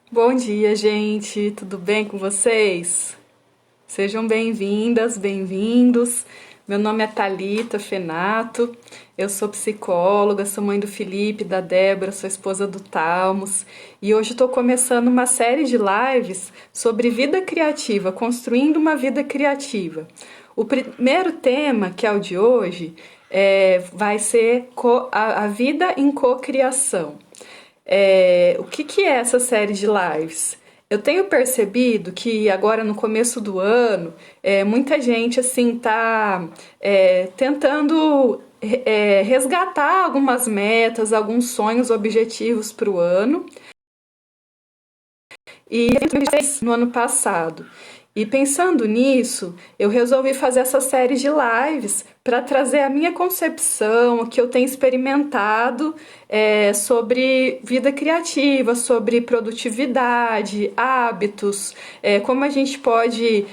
Bom dia, gente. Tudo bem com vocês? Sejam bem-vindas, bem-vindos. Meu nome é Thalita Fenato. Eu sou psicóloga, sou mãe do Felipe, da Débora, sou esposa do Talmos. E hoje estou começando uma série de lives sobre vida criativa, construindo uma vida criativa. O primeiro tema, que é o de hoje, vai ser a vida em cocriação. O que é essa série de lives? Eu tenho percebido que agora no começo do ano, muita gente assim tá tentando resgatar algumas metas, alguns sonhos, objetivos para o ano. E no ano passado. E pensando nisso, eu resolvi fazer essa série de lives para trazer a minha concepção, o que eu tenho experimentado sobre vida criativa, sobre produtividade, hábitos, como a gente pode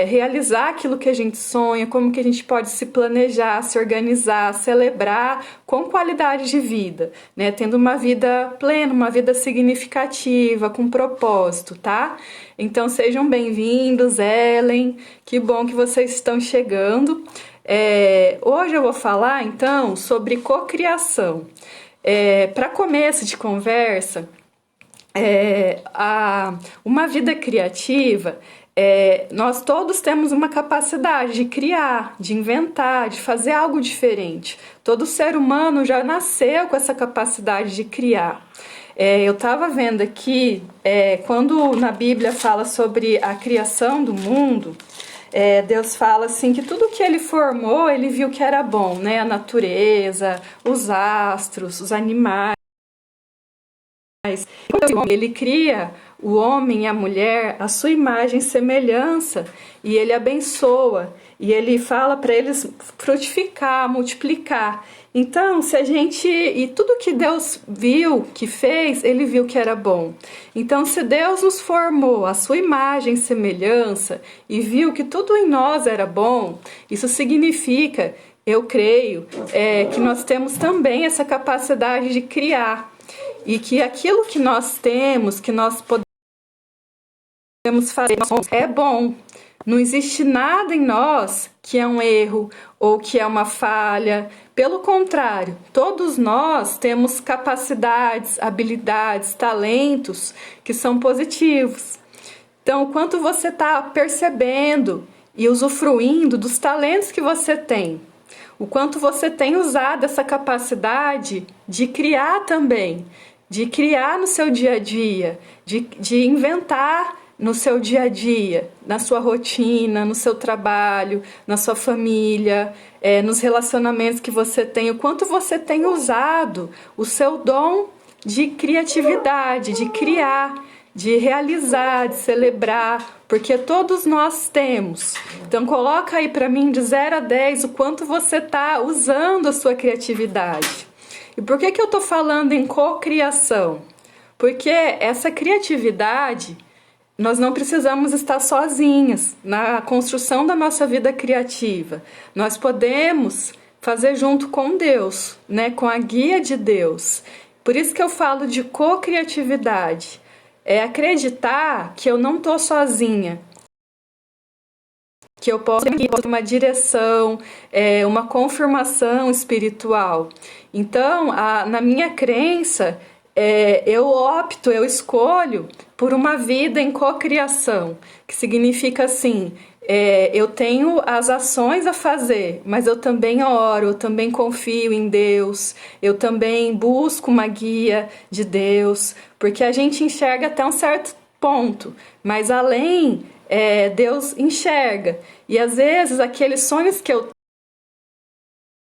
realizar aquilo que a gente sonha, como que a gente pode se planejar, se organizar, celebrar com qualidade de vida, né? Tendo uma vida plena, uma vida significativa, com propósito, tá? Então sejam bem-vindos, Ellen, que bom que vocês estão chegando. Hoje eu vou falar então sobre cocriação. Para começo de conversa, uma vida criativa, nós todos temos uma capacidade de criar, de inventar, de fazer algo diferente. Todo ser humano já nasceu com essa capacidade de criar. Eu estava vendo aqui, quando na Bíblia fala sobre a criação do mundo, Deus fala assim que tudo que ele formou, ele viu que era bom, né? A natureza, os astros, os animais. Ele cria o homem e a mulher à sua imagem e semelhança, e ele abençoa, e ele fala para eles frutificar, multiplicar. Então, se a gente... E tudo que Deus viu, que fez, ele viu que era bom. Então, se Deus nos formou à sua imagem e semelhança, e viu que tudo em nós era bom, isso significa, eu creio, que nós temos também essa capacidade de criar. E que aquilo que nós temos, que nós podemos fazer, é bom. Não existe nada em nós que é um erro ou que é uma falha. Pelo contrário, todos nós temos capacidades, habilidades, talentos que são positivos. Então, o quanto você está percebendo e usufruindo dos talentos que você tem, o quanto você tem usado essa capacidade de criar também, de criar no seu dia a dia, de inventar no seu dia a dia, na sua rotina, no seu trabalho, na sua família, nos relacionamentos que você tem, o quanto você tem usado o seu dom de criatividade, de criar, de realizar, de celebrar, porque todos nós temos. Então coloca aí para mim de 0 a 10 o quanto você está usando a sua criatividade. E por que eu estou falando em cocriação? Porque essa criatividade, nós não precisamos estar sozinhas na construção da nossa vida criativa. Nós podemos fazer junto com Deus, né? Com a guia de Deus. Por isso que eu falo de cocriatividade. É acreditar que eu não estou sozinha, que eu posso ter uma direção, uma confirmação espiritual. Então, na minha crença, eu escolho por uma vida em cocriação, que significa assim, eu tenho as ações a fazer, mas eu também oro, eu também confio em Deus, eu também busco uma guia de Deus, porque a gente enxerga até um certo ponto, mas além, Deus enxerga. E às vezes aqueles sonhos que eu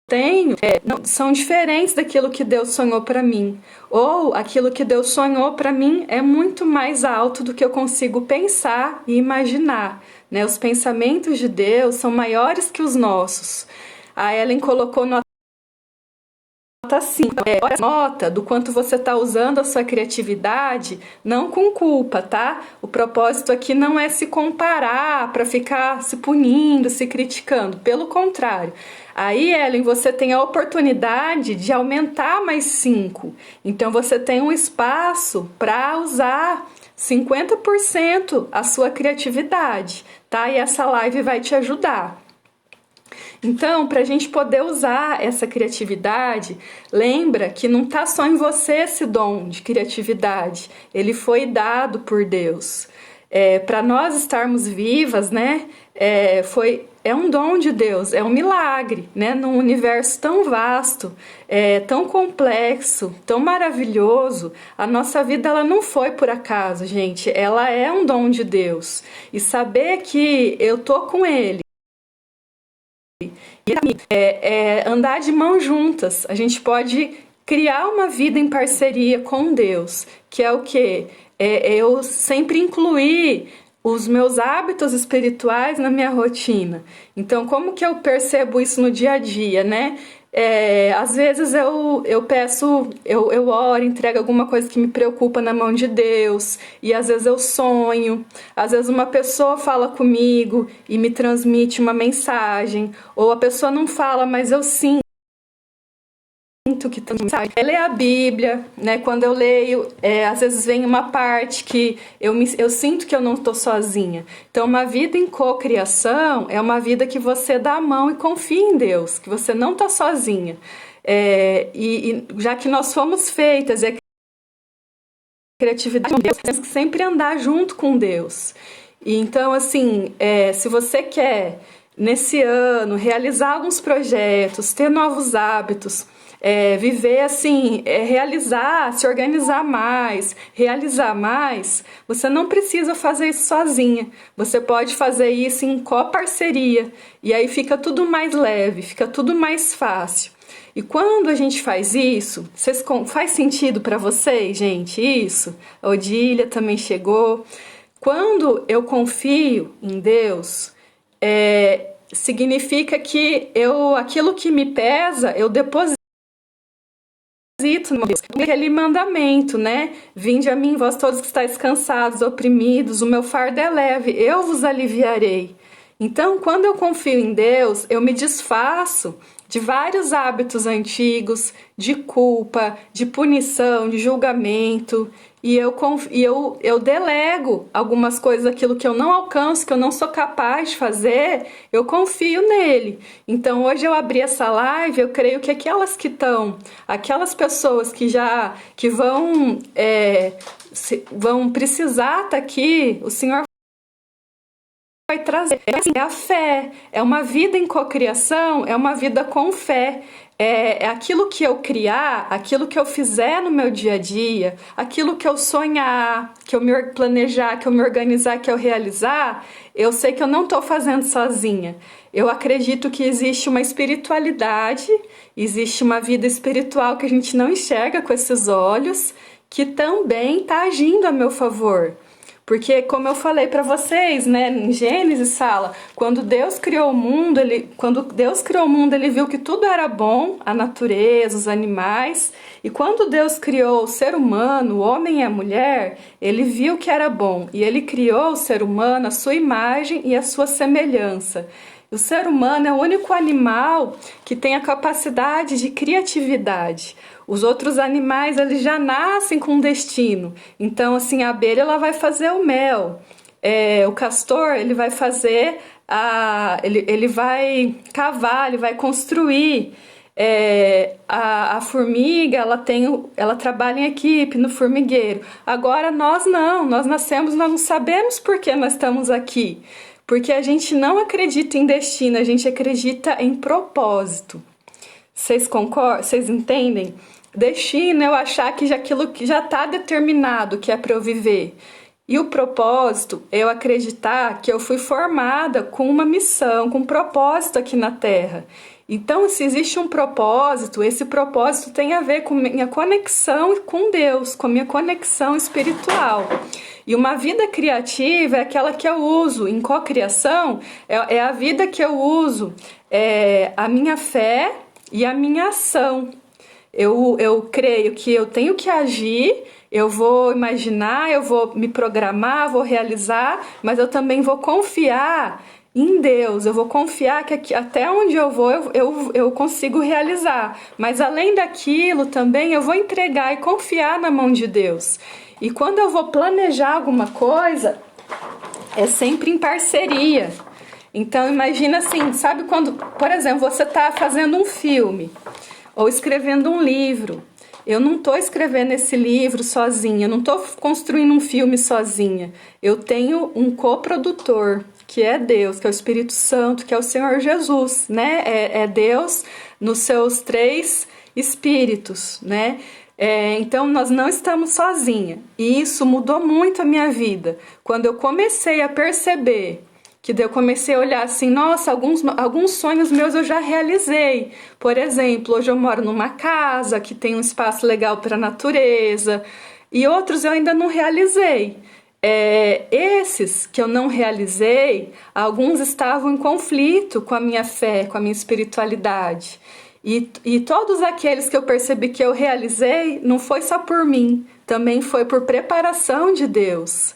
tenho são diferentes daquilo que Deus sonhou para mim, ou aquilo que Deus sonhou para mim é muito mais alto do que eu consigo pensar e imaginar, né? Os pensamentos de Deus são maiores que os nossos. A Ellen colocou no assim, nota do quanto você está usando a sua criatividade, não com culpa, tá? O propósito aqui não é se comparar para ficar se punindo, se criticando, pelo contrário. Aí, Ellen, você tem a oportunidade de aumentar mais 5. Então, você tem um espaço para usar 50% a sua criatividade, tá? E essa live vai te ajudar. Então, para a gente poder usar essa criatividade, lembra que não está só em você esse dom de criatividade, ele foi dado por Deus. Para nós estarmos vivas, né? É um dom de Deus, é um milagre, né? Num universo tão vasto, tão complexo, tão maravilhoso, a nossa vida ela não foi por acaso, gente. Ela é um dom de Deus. E saber que eu tô com Ele, andar de mãos juntas. A gente pode criar uma vida em parceria com Deus, que é o quê? Eu sempre incluir os meus hábitos espirituais na minha rotina. Então, como que eu percebo isso no dia a dia, né? Às vezes eu peço, eu oro, entrego alguma coisa que me preocupa na mão de Deus, e às vezes eu sonho, às vezes uma pessoa fala comigo e me transmite uma mensagem, ou a pessoa não fala, mas eu sinto que tem mensagem. Ler a Bíblia, né? Quando eu leio, às vezes vem uma parte que eu sinto que eu não estou sozinha. Então, uma vida em cocriação é uma vida que você dá a mão e confia em Deus, que você não está sozinha. E já que nós fomos feitas, e a criatividade de Deus, temos que sempre andar junto com Deus. E então, assim, se você quer, nesse ano, realizar alguns projetos, ter novos hábitos, viver assim, realizar, se organizar mais, realizar mais, você não precisa fazer isso sozinha. Você pode fazer isso em coparceria. E aí fica tudo mais leve, fica tudo mais fácil. E quando a gente faz isso, faz sentido para vocês, gente, isso? A Odília também chegou. Quando eu confio em Deus, significa que aquilo que me pesa, eu deposito no Deus. Aquele mandamento, né? Vinde a mim, vós todos que estáis cansados, oprimidos, o meu fardo é leve, eu vos aliviarei. Então, quando eu confio em Deus, eu me desfaço de vários hábitos antigos, de culpa, de punição, de julgamento, e eu delego algumas coisas, aquilo que eu não alcanço, que eu não sou capaz de fazer, eu confio nele. Então, hoje eu abri essa live, eu creio que aquelas pessoas que vão precisar estar aqui, o Senhor vai trazer. É a fé, é uma vida em cocriação, é uma vida com fé. É aquilo que eu criar, aquilo que eu fizer no meu dia a dia, aquilo que eu sonhar, que eu me planejar, que eu me organizar, que eu realizar, eu sei que eu não estou fazendo sozinha. Eu acredito que existe uma espiritualidade, existe uma vida espiritual que a gente não enxerga com esses olhos, que também está agindo a meu favor. Porque, como eu falei para vocês, né, em Gênesis fala, quando Deus criou o mundo, ele viu que tudo era bom, a natureza, os animais, e quando Deus criou o ser humano, o homem e a mulher, ele viu que era bom, e ele criou o ser humano à sua imagem e à sua semelhança. O ser humano é o único animal que tem a capacidade de criatividade. Os outros animais, eles já nascem com um destino. Então, assim, a abelha, ela vai fazer o mel. O castor, ele vai fazer ele vai cavar, ele vai construir. A formiga, ela trabalha em equipe no formigueiro. Agora, nós nascemos, nós não sabemos por que nós estamos aqui. Porque a gente não acredita em destino, a gente acredita em propósito. Vocês concordam? Vocês entendem? Destino é eu achar que aquilo que já está determinado, que é para eu viver. E o propósito é eu acreditar que eu fui formada com uma missão, com um propósito aqui na Terra. Então, se existe um propósito, esse propósito tem a ver com minha conexão com Deus, com minha conexão espiritual. E uma vida criativa é aquela que eu uso em cocriação, é a vida que eu uso, a minha fé e a minha ação. Eu creio que eu tenho que agir, eu vou imaginar, eu vou me programar, vou realizar, mas eu também vou confiar em Deus, eu vou confiar que aqui, até onde eu vou, eu consigo realizar. Mas além daquilo, também eu vou entregar e confiar na mão de Deus. E quando eu vou planejar alguma coisa, é sempre em parceria. Então imagina assim, sabe quando, por exemplo, você está fazendo um filme ou escrevendo um livro. Eu não estou escrevendo esse livro sozinha, eu não estou construindo um filme sozinha. Eu tenho um coprodutor, que é Deus, que é o Espírito Santo, que é o Senhor Jesus, né? É Deus nos seus três espíritos, né? Então nós não estamos sozinhas. E isso mudou muito a minha vida. Quando eu comecei a perceber que daí eu comecei a olhar assim, nossa, alguns sonhos meus eu já realizei. Por exemplo, hoje eu moro numa casa que tem um espaço legal para a natureza, e outros eu ainda não realizei. Esses que eu não realizei, alguns estavam em conflito com a minha fé, com a minha espiritualidade. E todos aqueles que eu percebi que eu realizei, não foi só por mim, também foi por preparação de Deus.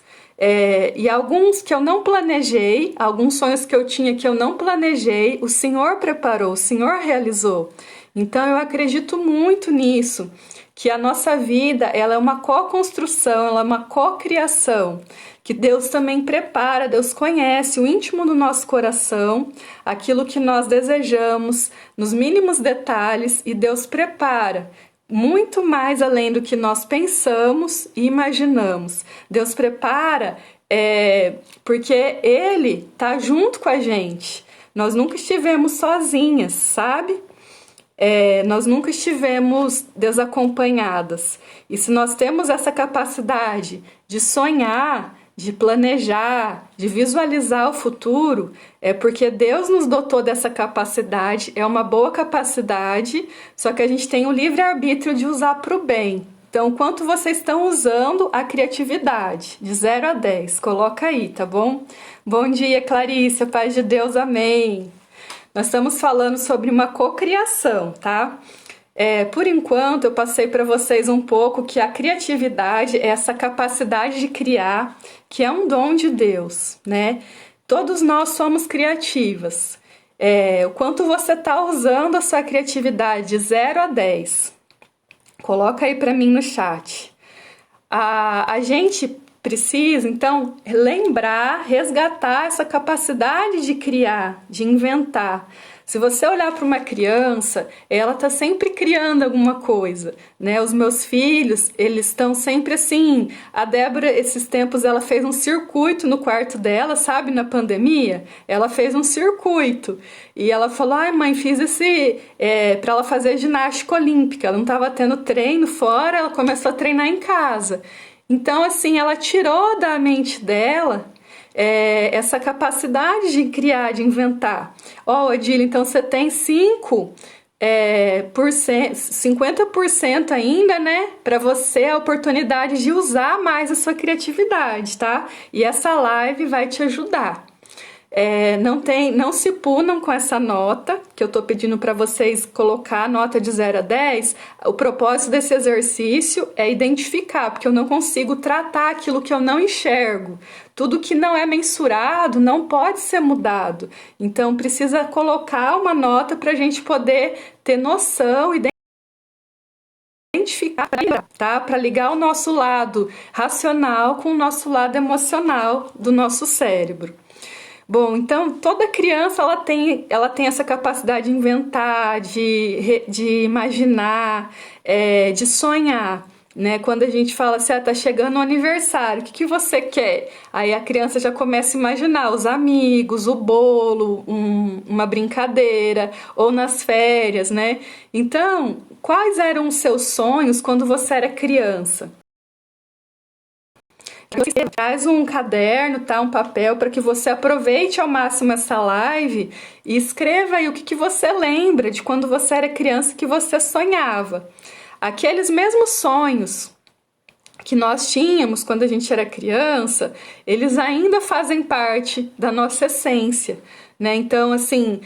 E alguns que eu não planejei, alguns sonhos que eu tinha que eu não planejei, o Senhor preparou, o Senhor realizou. Então eu acredito muito nisso, que a nossa vida ela é uma co-construção, ela é uma co-criação, que Deus também prepara, Deus conhece o íntimo do nosso coração, aquilo que nós desejamos, nos mínimos detalhes, e Deus prepara muito mais além do que nós pensamos e imaginamos. Deus prepara porque Ele está junto com a gente. Nós nunca estivemos sozinhas, sabe? Nós nunca estivemos desacompanhadas. E se nós temos essa capacidade de sonhar, de planejar, de visualizar o futuro, é porque Deus nos dotou dessa capacidade, é uma boa capacidade, só que a gente tem o livre-arbítrio de usar para o bem. Então, quanto vocês estão usando a criatividade? De 0 a 10, coloca aí, tá bom? Bom dia, Clarice, paz de Deus, amém. Nós estamos falando sobre uma cocriação, tá? Por enquanto, eu passei para vocês um pouco que a criatividade é essa capacidade de criar, que é um dom de Deus, né? Todos nós somos criativas. O quanto você está usando a sua criatividade de 0 a 10? Coloca aí para mim no chat. A gente precisa, então, lembrar, resgatar essa capacidade de criar, de inventar. Se você olhar para uma criança, ela está sempre criando alguma coisa, né? Os meus filhos, eles estão sempre assim. A Débora, esses tempos, ela fez um circuito no quarto dela, sabe? Na pandemia, ela fez um circuito. E ela falou, ai mãe, fiz esse para ela fazer ginástica olímpica. Ela não estava tendo treino fora, ela começou a treinar em casa. Então, assim, ela tirou da mente dela essa capacidade de criar, de inventar. Odília, então você tem 50% ainda, né? Para você a oportunidade de usar mais a sua criatividade, tá? E essa live vai te ajudar. Não se punam com essa nota, que eu tô pedindo para vocês colocar a nota de 0 a 10. O propósito desse exercício é identificar, porque eu não consigo tratar aquilo que eu não enxergo. Tudo que não é mensurado não pode ser mudado. Então precisa colocar uma nota para a gente poder ter noção e identificar, tá? Para ligar o nosso lado racional com o nosso lado emocional do nosso cérebro. Bom, então toda criança ela tem essa capacidade de inventar, de imaginar, de sonhar, né? Quando a gente fala assim, tá chegando o aniversário, o que você quer? Aí a criança já começa a imaginar os amigos, o bolo, uma brincadeira, ou nas férias, né? Então, quais eram os seus sonhos quando você era criança? Traz um caderno, tá? Um papel para que você aproveite ao máximo essa live e escreva aí o que você lembra de quando você era criança que você sonhava. Aqueles mesmos sonhos que nós tínhamos quando a gente era criança, eles ainda fazem parte da nossa essência, né? Então, assim,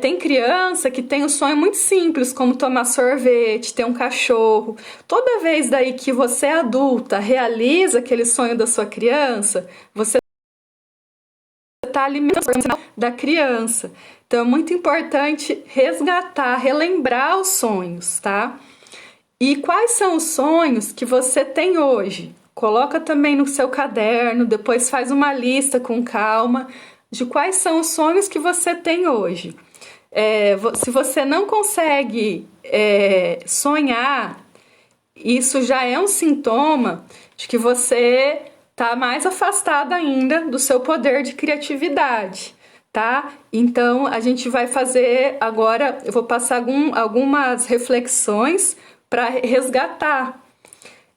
tem criança que tem um sonho muito simples, como tomar sorvete, ter um cachorro. Toda vez daí que você, adulta, realiza aquele sonho da sua criança, você está alimentando o sonho da criança. Então, é muito importante resgatar, relembrar os sonhos, tá? E quais são os sonhos que você tem hoje? Coloca também no seu caderno, depois faz uma lista com calma de quais são os sonhos que você tem hoje. Se você não consegue sonhar, isso já é um sintoma de que você está mais afastado ainda do seu poder de criatividade, tá? Então, a gente vai fazer agora, eu vou passar algumas reflexões para resgatar.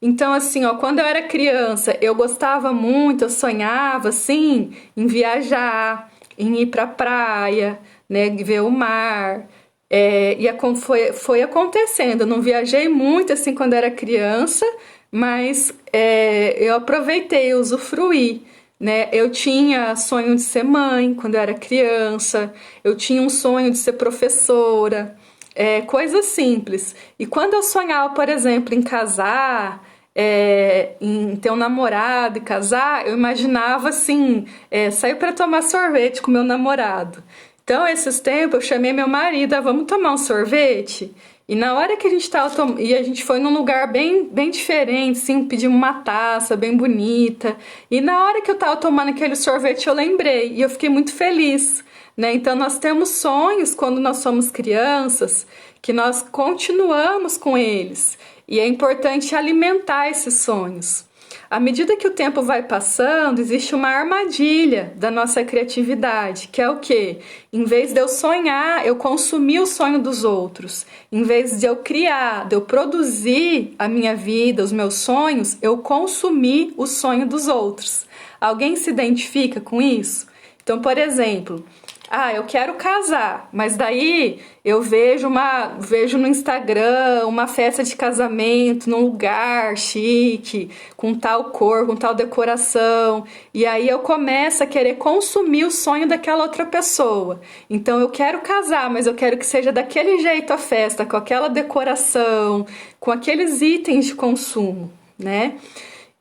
Então, assim, ó, quando eu era criança, eu gostava muito, eu sonhava, assim, em viajar, em ir pra praia, né, ver o mar. Foi acontecendo. Eu não viajei muito, assim, quando era criança, mas eu aproveitei, eu usufruí, né? Eu tinha sonho de ser mãe quando eu era criança, eu tinha um sonho de ser professora, coisas simples. E quando eu sonhava, por exemplo, em casar, em ter um namorado e casar, eu imaginava assim, sair para tomar sorvete com meu namorado. Então, esses tempos, eu chamei meu marido, vamos tomar um sorvete? E na hora que a gente tava e a gente foi num lugar bem, bem diferente, assim, pedimos uma taça bem bonita. E na hora que eu tava tomando aquele sorvete, eu lembrei e eu fiquei muito feliz, né? Então, nós temos sonhos quando nós somos crianças, que nós continuamos com eles. E é importante alimentar esses sonhos. À medida que o tempo vai passando, existe uma armadilha da nossa criatividade, que é o quê? Em vez de eu sonhar, eu consumir o sonho dos outros. Em vez de eu criar, de eu produzir a minha vida, os meus sonhos, eu consumir o sonho dos outros. Alguém se identifica com isso? Então, por exemplo, eu quero casar, mas daí eu vejo no Instagram uma festa de casamento num lugar chique, com tal cor, com tal decoração, e aí eu começo a querer consumir o sonho daquela outra pessoa. Então eu quero casar, mas eu quero que seja daquele jeito a festa, com aquela decoração, com aqueles itens de consumo, né?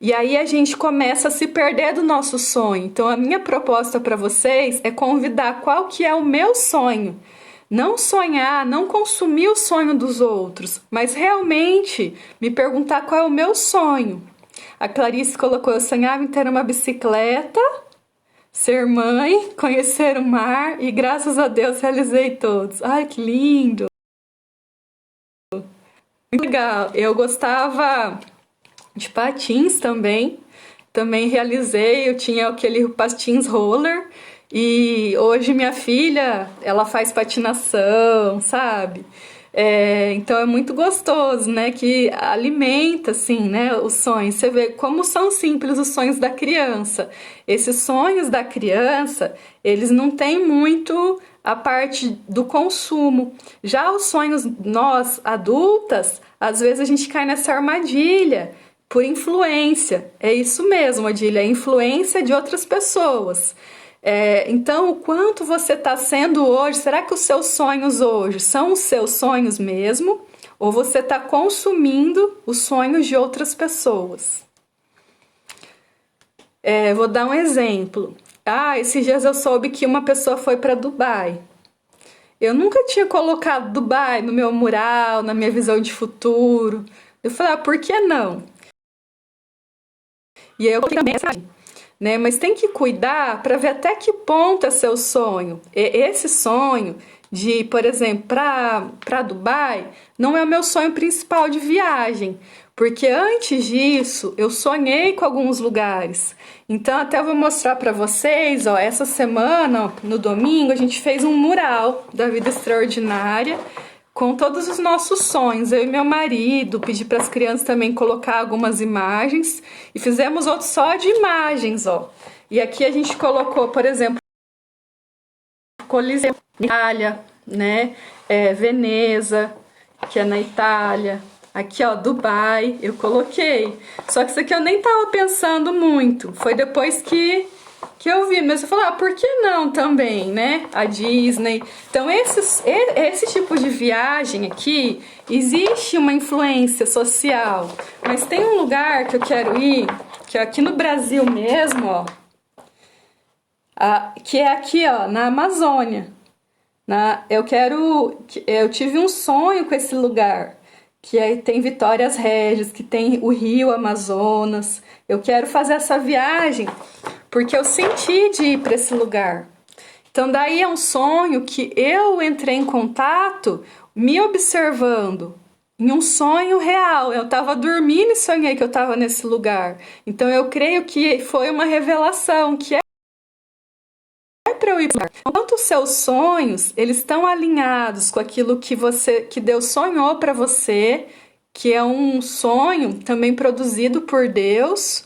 E aí a gente começa a se perder do nosso sonho. Então a minha proposta para vocês é convidar qual que é o meu sonho. Não sonhar, não consumir o sonho dos outros, mas realmente me perguntar qual é o meu sonho. A Clarice colocou, eu sonhava em ter uma bicicleta, ser mãe, conhecer o mar e graças a Deus realizei todos. Ai, que lindo! Muito legal. Eu gostava de patins também realizei, eu tinha aquele patins roller e hoje minha filha, ela faz patinação, sabe? Então é muito gostoso, né? Que alimenta, assim, né? Os sonhos. Você vê como são simples os sonhos da criança. Esses sonhos da criança, eles não têm muito a parte do consumo. Já os sonhos nós, adultas, às vezes a gente cai nessa armadilha por influência. É isso mesmo, Adília, é influência de outras pessoas. Então, o quanto você está sendo hoje, será que os seus sonhos hoje são os seus sonhos mesmo? Ou você está consumindo os sonhos de outras pessoas? Vou dar um exemplo. Esses dias eu soube que uma pessoa foi para Dubai. Eu nunca tinha colocado Dubai no meu mural, na minha visão de futuro. Eu falei, por que não? E aí eu coloquei também, né? Mas tem que cuidar para ver até que ponto é seu sonho. Esse sonho de, por exemplo, para Dubai, não é o meu sonho principal de viagem. Porque antes disso, eu sonhei com alguns lugares. Então, até vou mostrar para vocês, ó, essa semana, ó, no domingo, a gente fez um mural da vida extraordinária com todos os nossos sonhos. Eu e meu marido, pedi para as crianças também colocar algumas imagens e fizemos outros só de imagens, ó. E aqui a gente colocou, por exemplo, Coliseu, Itália, né? Veneza, que é na Itália. Aqui, ó, Dubai, eu coloquei. Só que isso aqui eu nem tava pensando muito. Foi depois que eu vi. Mas eu falei, ah, por que não também, né? A Disney. Então, esse tipo de viagem aqui, existe uma influência social. Mas tem um lugar que eu quero ir, que é aqui no Brasil mesmo, ó. Que é aqui, ó, na Amazônia. Eu tive um sonho com esse lugar, que aí tem Vitórias Regis, que tem o Rio Amazonas. Eu quero fazer essa viagem porque eu senti de ir para esse lugar. Então daí é um sonho que eu entrei em contato me observando. Em um sonho real, eu estava dormindo e sonhei que eu estava nesse lugar. Então eu creio que foi uma revelação, que é para eu ir. Enquanto os seus sonhos, eles estão alinhados com aquilo que Deus sonhou para você, que é um sonho também produzido por Deus,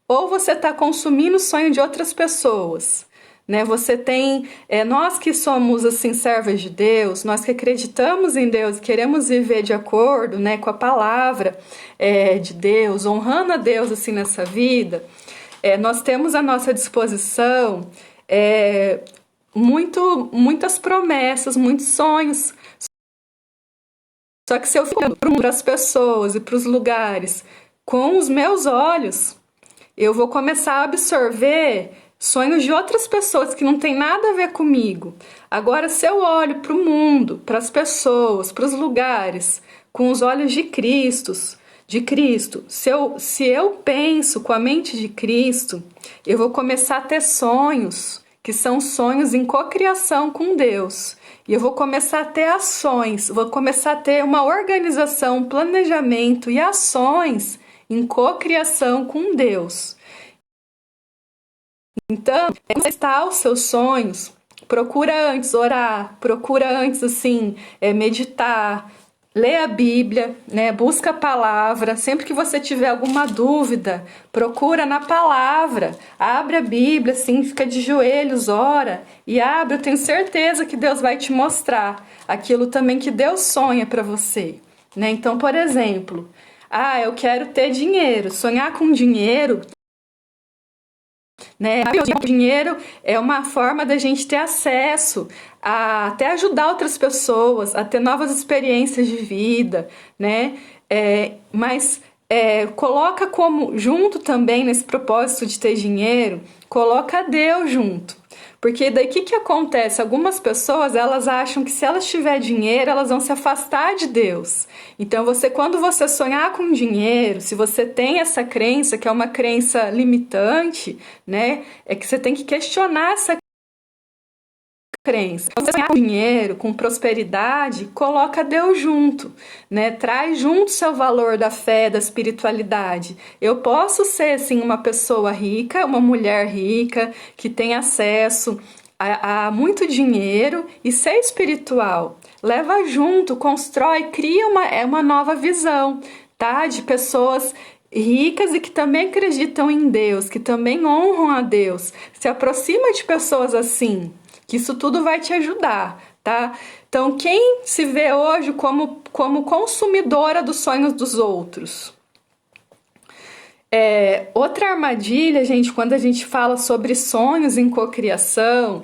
ou você está consumindo o sonho de outras pessoas, né? Você tem, nós que somos assim servos de Deus, nós que acreditamos em Deus e queremos viver de acordo, né, com a palavra de Deus, honrando a Deus assim nessa vida, nós temos à nossa disposição muitas promessas, muitos sonhos. Só que se eu for para as pessoas e para os lugares com os meus olhos, eu vou começar a absorver sonhos de outras pessoas que não tem nada a ver comigo. Agora, se eu olho para o mundo, para as pessoas, para os lugares, com os olhos de Cristo, se eu penso com a mente de Cristo, eu vou começar a ter sonhos que são sonhos em cocriação com Deus. E eu vou começar a ter ações, vou começar a ter uma organização, um planejamento e ações em cocriação com Deus. Então, como está os seus sonhos? Procura antes orar, procura antes assim, meditar, lê a Bíblia, né? Busca a palavra. Sempre que você tiver alguma dúvida, procura na palavra. Abre a Bíblia, assim, fica de joelhos, ora e abre. Eu tenho certeza que Deus vai te mostrar aquilo também que Deus sonha para você, né? Então, por exemplo, eu quero ter dinheiro. Sonhar com dinheiro, né? O dinheiro é uma forma da gente ter acesso a até ajudar outras pessoas, a ter novas experiências de vida, né? Mas coloca como junto também nesse propósito de ter dinheiro, coloca Deus junto. Porque daí o que acontece? Algumas pessoas, elas acham que se elas tiverem dinheiro, elas vão se afastar de Deus. Então, quando você sonhar com dinheiro, se você tem essa crença, que é uma crença limitante, né? É que você tem que questionar essa crença. Quando você sonhar com dinheiro, com prosperidade, coloca Deus junto, né? Traz junto seu valor da fé, da espiritualidade. Eu posso ser, assim, uma pessoa rica, uma mulher rica, que tem acesso a muito dinheiro e ser espiritual. Leva junto, constrói, cria uma nova visão, tá? De pessoas ricas e que também acreditam em Deus, que também honram a Deus. Se aproxima de pessoas assim, que isso tudo vai te ajudar, tá? Então, quem se vê hoje como consumidora dos sonhos dos outros? Outra armadilha, gente, quando a gente fala sobre sonhos em cocriação,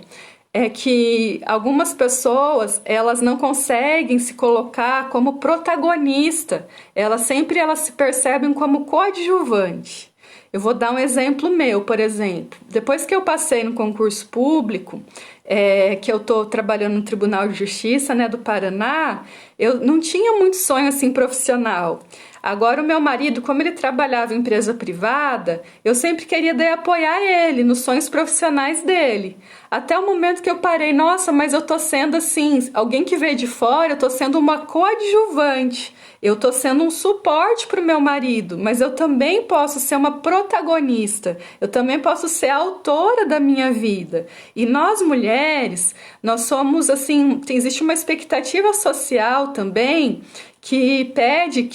é que algumas pessoas, elas não conseguem se colocar como protagonista, elas se percebem como coadjuvante. Eu vou dar um exemplo meu, por exemplo. Depois que eu passei no concurso público, que eu estou trabalhando no Tribunal de Justiça, né, do Paraná, eu não tinha muito sonho assim profissional. Agora o meu marido, como ele trabalhava em empresa privada, eu sempre queria daí apoiar ele nos sonhos profissionais dele. Até o momento que eu parei, nossa, mas eu tô sendo assim, alguém que veio de fora, eu tô sendo uma coadjuvante. Eu tô sendo um suporte para o meu marido, mas eu também posso ser uma protagonista. Eu também posso ser a autora da minha vida. E nós mulheres, nós somos assim, existe uma expectativa social também que pede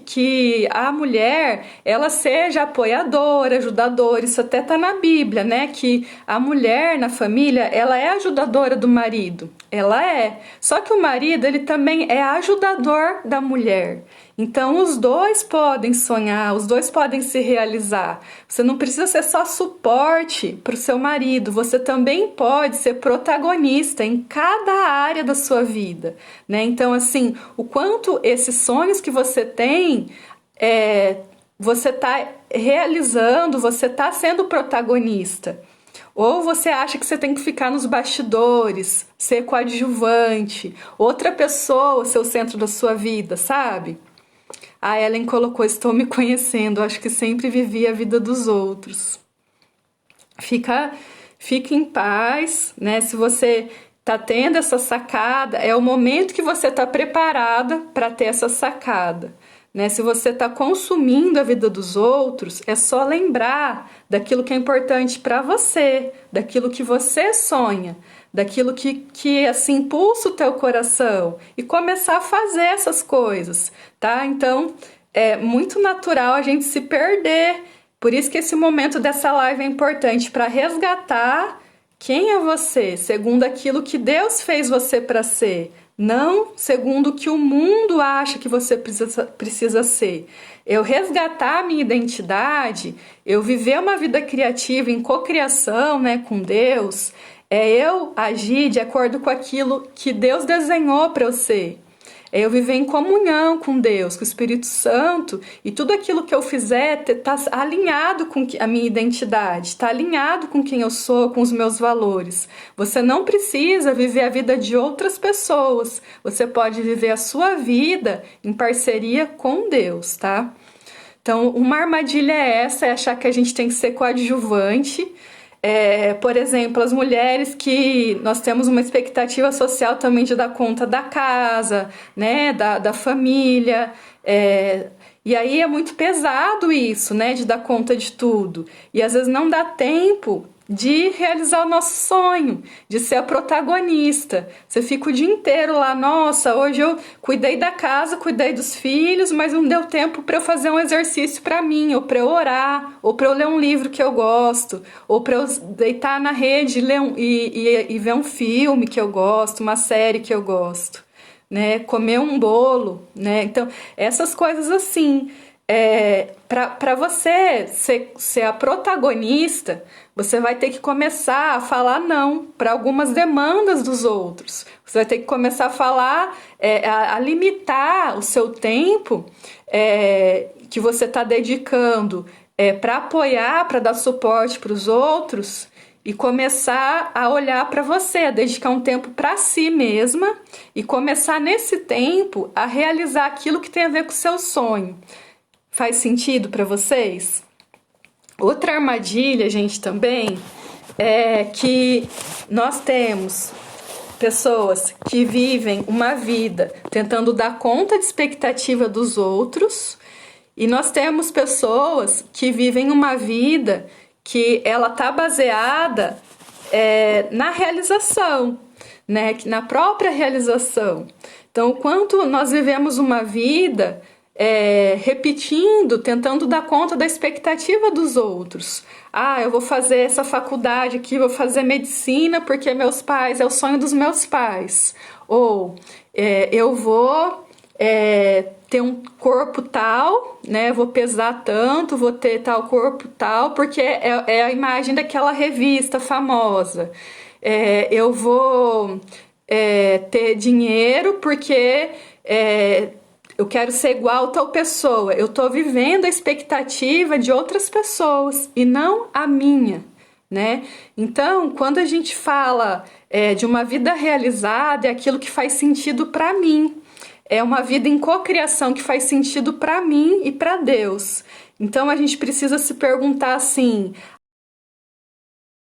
que a mulher ela seja apoiadora, ajudadora. Isso até está na Bíblia, né? Que a mulher na família ela é ajudadora do marido. Ela é. Só que o marido, ele também é ajudador da mulher. Então, os dois podem sonhar, os dois podem se realizar. Você não precisa ser só suporte para o seu marido, você também pode ser protagonista em cada área da sua vida, né? Então, assim, o quanto esses sonhos que você tem, você está realizando, você está sendo protagonista. Ou você acha que você tem que ficar nos bastidores, ser coadjuvante, outra pessoa ser o centro da sua vida, sabe? A Ellen colocou, estou me conhecendo, acho que sempre vivi a vida dos outros. Fica em paz, né? Se você tá tendo essa sacada, é o momento que você tá preparada para ter essa sacada. Né? Se você está consumindo a vida dos outros, é só lembrar daquilo que é importante para você, daquilo que você sonha, daquilo que assim, impulsa o teu coração e começar a fazer essas coisas, tá? Então, é muito natural a gente se perder. Por isso que esse momento dessa live é importante para resgatar quem é você, segundo aquilo que Deus fez você para ser. Não segundo o que o mundo acha que você precisa ser. Eu resgatar a minha identidade, eu viver uma vida criativa em cocriação, né, com Deus, é eu agir de acordo com aquilo que Deus desenhou para eu ser. É eu viver em comunhão com Deus, com o Espírito Santo, e tudo aquilo que eu fizer está alinhado com a minha identidade, está alinhado com quem eu sou, com os meus valores. Você não precisa viver a vida de outras pessoas, você pode viver a sua vida em parceria com Deus, tá? Então, uma armadilha é essa, é achar que a gente tem que ser coadjuvante. Por exemplo, as mulheres que nós temos uma expectativa social também de dar conta da casa, né, da família, e aí é muito pesado isso, né, de dar conta de tudo, e às vezes não dá tempo de realizar o nosso sonho, de ser a protagonista. Você fica o dia inteiro lá, nossa, hoje eu cuidei da casa, cuidei dos filhos, mas não deu tempo para eu fazer um exercício para mim, ou para eu orar, ou para eu ler um livro que eu gosto, ou para eu deitar na rede e ver um filme que eu gosto, uma série que eu gosto, né? Comer um bolo, né? Então, essas coisas assim. Para você ser a protagonista, você vai ter que começar a falar não para algumas demandas dos outros. Você vai ter que começar a falar, a limitar o seu tempo que você está dedicando para apoiar, para dar suporte para os outros, e começar a olhar para você, a dedicar um tempo para si mesma e começar nesse tempo a realizar aquilo que tem a ver com o seu sonho. Faz sentido para vocês? Outra armadilha, gente, também é que nós temos pessoas que vivem uma vida tentando dar conta de expectativa dos outros, e nós temos pessoas que vivem uma vida que ela tá baseada na realização, né? Na própria realização. Então, o quanto nós vivemos uma vida repetindo, tentando dar conta da expectativa dos outros. Eu vou fazer essa faculdade aqui, vou fazer medicina porque meus pais, é o sonho dos meus pais. Ou eu vou ter um corpo tal, né? Vou pesar tanto, vou ter tal corpo tal, porque é a imagem daquela revista famosa. Eu vou ter dinheiro porque eu quero ser igual a tal pessoa. Eu estou vivendo a expectativa de outras pessoas e não a minha, né? Então, quando a gente fala de uma vida realizada, é aquilo que faz sentido para mim. É uma vida em cocriação que faz sentido para mim e para Deus. Então, a gente precisa se perguntar assim,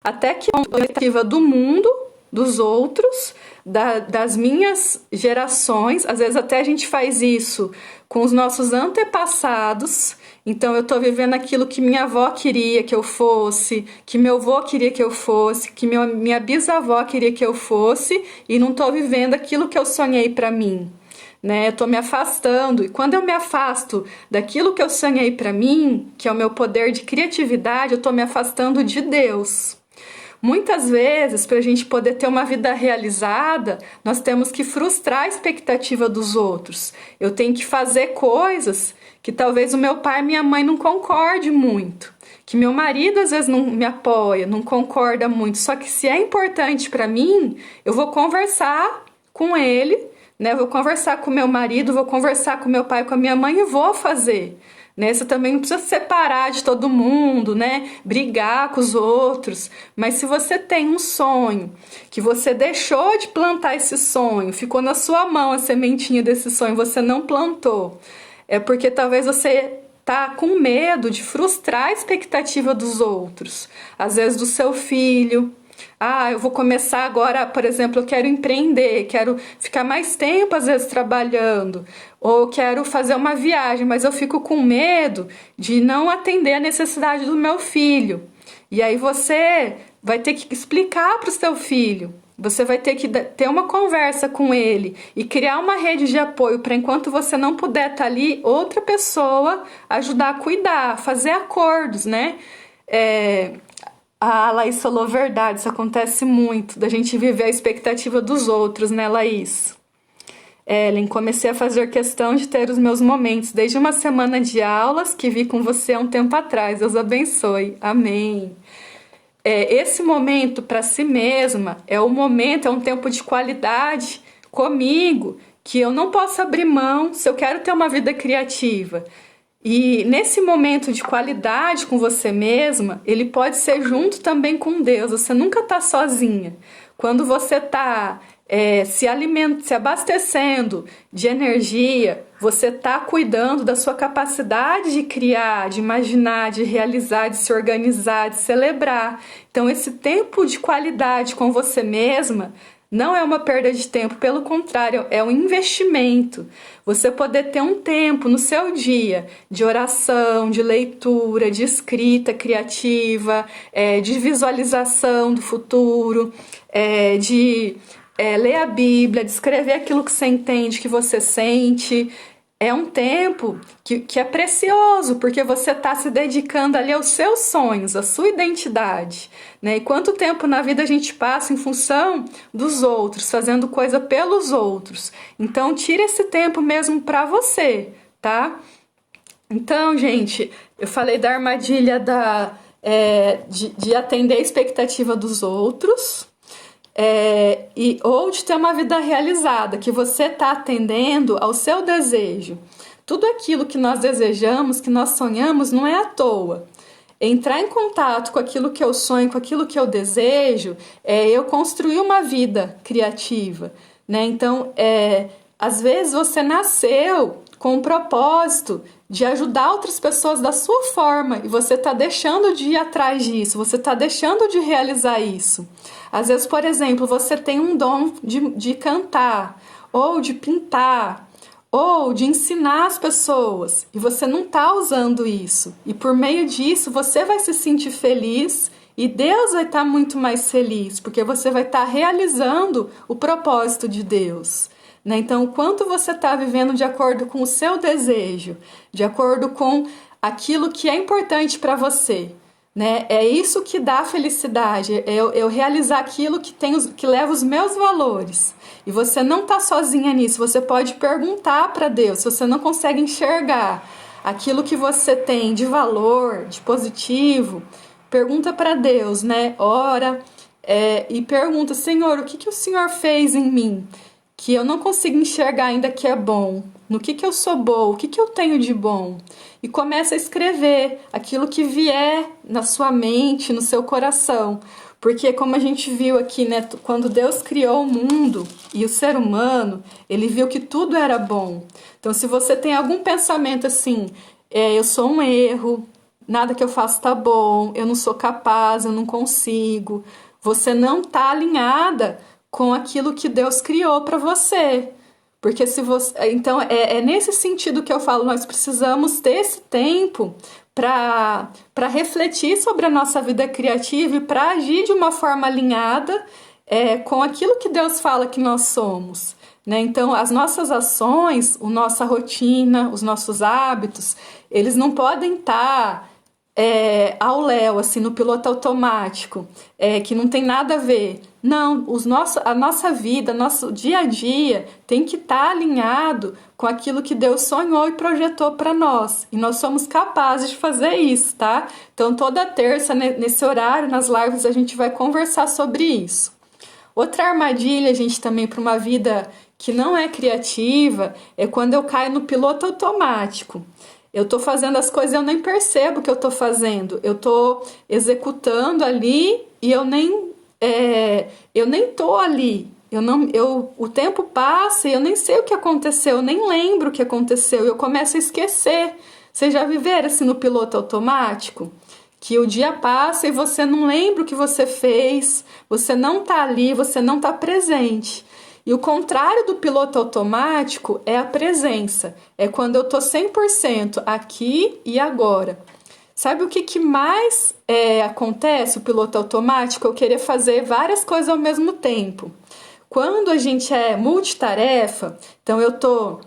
até que ponto a expectativa do mundo, dos outros, das minhas gerações, às vezes até a gente faz isso com os nossos antepassados. Então eu estou vivendo aquilo que minha avó queria que eu fosse, que meu avô queria que eu fosse, que minha bisavó queria que eu fosse, e não estou vivendo aquilo que eu sonhei para mim, né? Eu estou me afastando, e quando eu me afasto daquilo que eu sonhei para mim, que é o meu poder de criatividade, eu estou me afastando de Deus. Muitas vezes, para a gente poder ter uma vida realizada, nós temos que frustrar a expectativa dos outros. Eu tenho que fazer coisas que talvez o meu pai e minha mãe não concordem muito, que meu marido às vezes não me apoia, não concorda muito. Só que se é importante para mim, eu vou conversar com ele, né? Eu vou conversar com meu marido, vou conversar com meu pai, com a minha mãe e vou fazer. Né? Você também não precisa se separar de todo mundo, né? Brigar com os outros. Mas se você tem um sonho, que você deixou de plantar esse sonho, ficou na sua mão a sementinha desse sonho, você não plantou, é porque talvez você tá com medo de frustrar a expectativa dos outros. Às vezes do seu filho. Ah, eu vou começar agora, por exemplo, eu quero empreender, quero ficar mais tempo às vezes trabalhando, ou quero fazer uma viagem, mas eu fico com medo de não atender a necessidade do meu filho. E aí você vai ter que explicar para o seu filho, você vai ter que ter uma conversa com ele e criar uma rede de apoio para enquanto você não puder estar ali, outra pessoa ajudar a cuidar, fazer acordos, né? A Laís falou verdade, isso acontece muito, da gente viver a expectativa dos outros, né, Laís? Ellen, comecei a fazer questão de ter os meus momentos, desde uma semana de aulas que vi com você há um tempo atrás. Deus abençoe. Amém. Esse momento para si mesma é um tempo de qualidade comigo, que eu não posso abrir mão se eu quero ter uma vida criativa. E nesse momento de qualidade com você mesma, ele pode ser junto também com Deus. Você nunca está sozinha. Quando você está se abastecendo de energia, você está cuidando da sua capacidade de criar, de imaginar, de realizar, de se organizar, de celebrar. Então, esse tempo de qualidade com você mesma não é uma perda de tempo, pelo contrário, é um investimento. Você poder ter um tempo no seu dia de oração, de leitura, de escrita criativa, de visualização do futuro, de ler a Bíblia, de escrever aquilo que você entende, que você sente. É um tempo que é precioso, porque você está se dedicando ali aos seus sonhos, à sua identidade, né? E quanto tempo na vida a gente passa em função dos outros, fazendo coisa pelos outros. Então, tira esse tempo mesmo para você, tá? Então, gente, eu falei da armadilha de atender a expectativa dos outros. Ou de ter uma vida realizada, que você está atendendo ao seu desejo. Tudo aquilo que nós desejamos, que nós sonhamos, não é à toa. Entrar em contato com aquilo que eu sonho, com aquilo que eu desejo, eu construir uma vida criativa, né? Então, às vezes você nasceu com o propósito de ajudar outras pessoas da sua forma e você está deixando de ir atrás disso, você está deixando de realizar isso. Às vezes, por exemplo, você tem um dom de cantar, ou de pintar, ou de ensinar as pessoas, e você não está usando isso. E por meio disso, você vai se sentir feliz e Deus vai estar muito mais feliz, porque você vai estar realizando o propósito de Deus. Né? Então, o quanto você está vivendo de acordo com o seu desejo, de acordo com aquilo que é importante para você. Né? É isso que dá felicidade, eu realizar aquilo que leva os meus valores. E você não está sozinha nisso, você pode perguntar para Deus, se você não consegue enxergar aquilo que você tem de valor, de positivo, pergunta para Deus, né? Ora, e pergunta, Senhor, o que o Senhor fez em mim? Que eu não consigo enxergar ainda que é bom, no que eu sou boa, o que eu tenho de bom. E começa a escrever aquilo que vier na sua mente, no seu coração. Porque como a gente viu aqui, né, quando Deus criou o mundo e o ser humano, ele viu que tudo era bom. Então se você tem algum pensamento assim, eu sou um erro, nada que eu faço tá bom, eu não sou capaz, eu não consigo, você não tá alinhada com aquilo que Deus criou para você. Porque se você, então é nesse sentido que eu falo, nós precisamos ter esse tempo para refletir sobre a nossa vida criativa e para agir de uma forma alinhada com aquilo que Deus fala que nós somos. Né? Então, as nossas ações, a nossa rotina, os nossos hábitos, eles não podem estar ao léu, assim, no piloto automático, que não tem nada a ver. Não, a nossa vida, nosso dia a dia tem que estar alinhado com aquilo que Deus sonhou e projetou para nós. E nós somos capazes de fazer isso, tá? Então, toda terça, nesse horário, nas lives, a gente vai conversar sobre isso. Outra armadilha, gente, também para uma vida que não é criativa, é quando eu caio no piloto automático. Eu estou fazendo as coisas e eu nem percebo que eu estou fazendo. Eu estou executando ali e eu nem estou ali. O tempo passa e eu nem sei o que aconteceu, eu nem lembro o que aconteceu. Eu começo a esquecer. Vocês já viveram assim no piloto automático? Que o dia passa e você não lembra o que você fez, você não está ali, você não está presente. E o contrário do piloto automático é a presença. É quando eu estou 100% aqui e agora. Sabe o que mais acontece, o piloto automático? Eu querer fazer várias coisas ao mesmo tempo. Quando a gente é multitarefa, então eu estou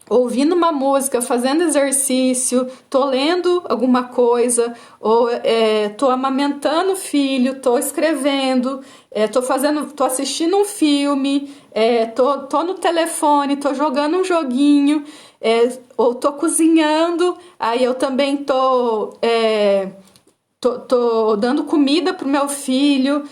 ouvindo uma música, fazendo exercício, tô lendo alguma coisa, ou tô amamentando o filho, tô escrevendo, tô assistindo um filme, tô no telefone, tô jogando um joguinho, ou tô cozinhando, aí eu também tô dando comida pro meu filho,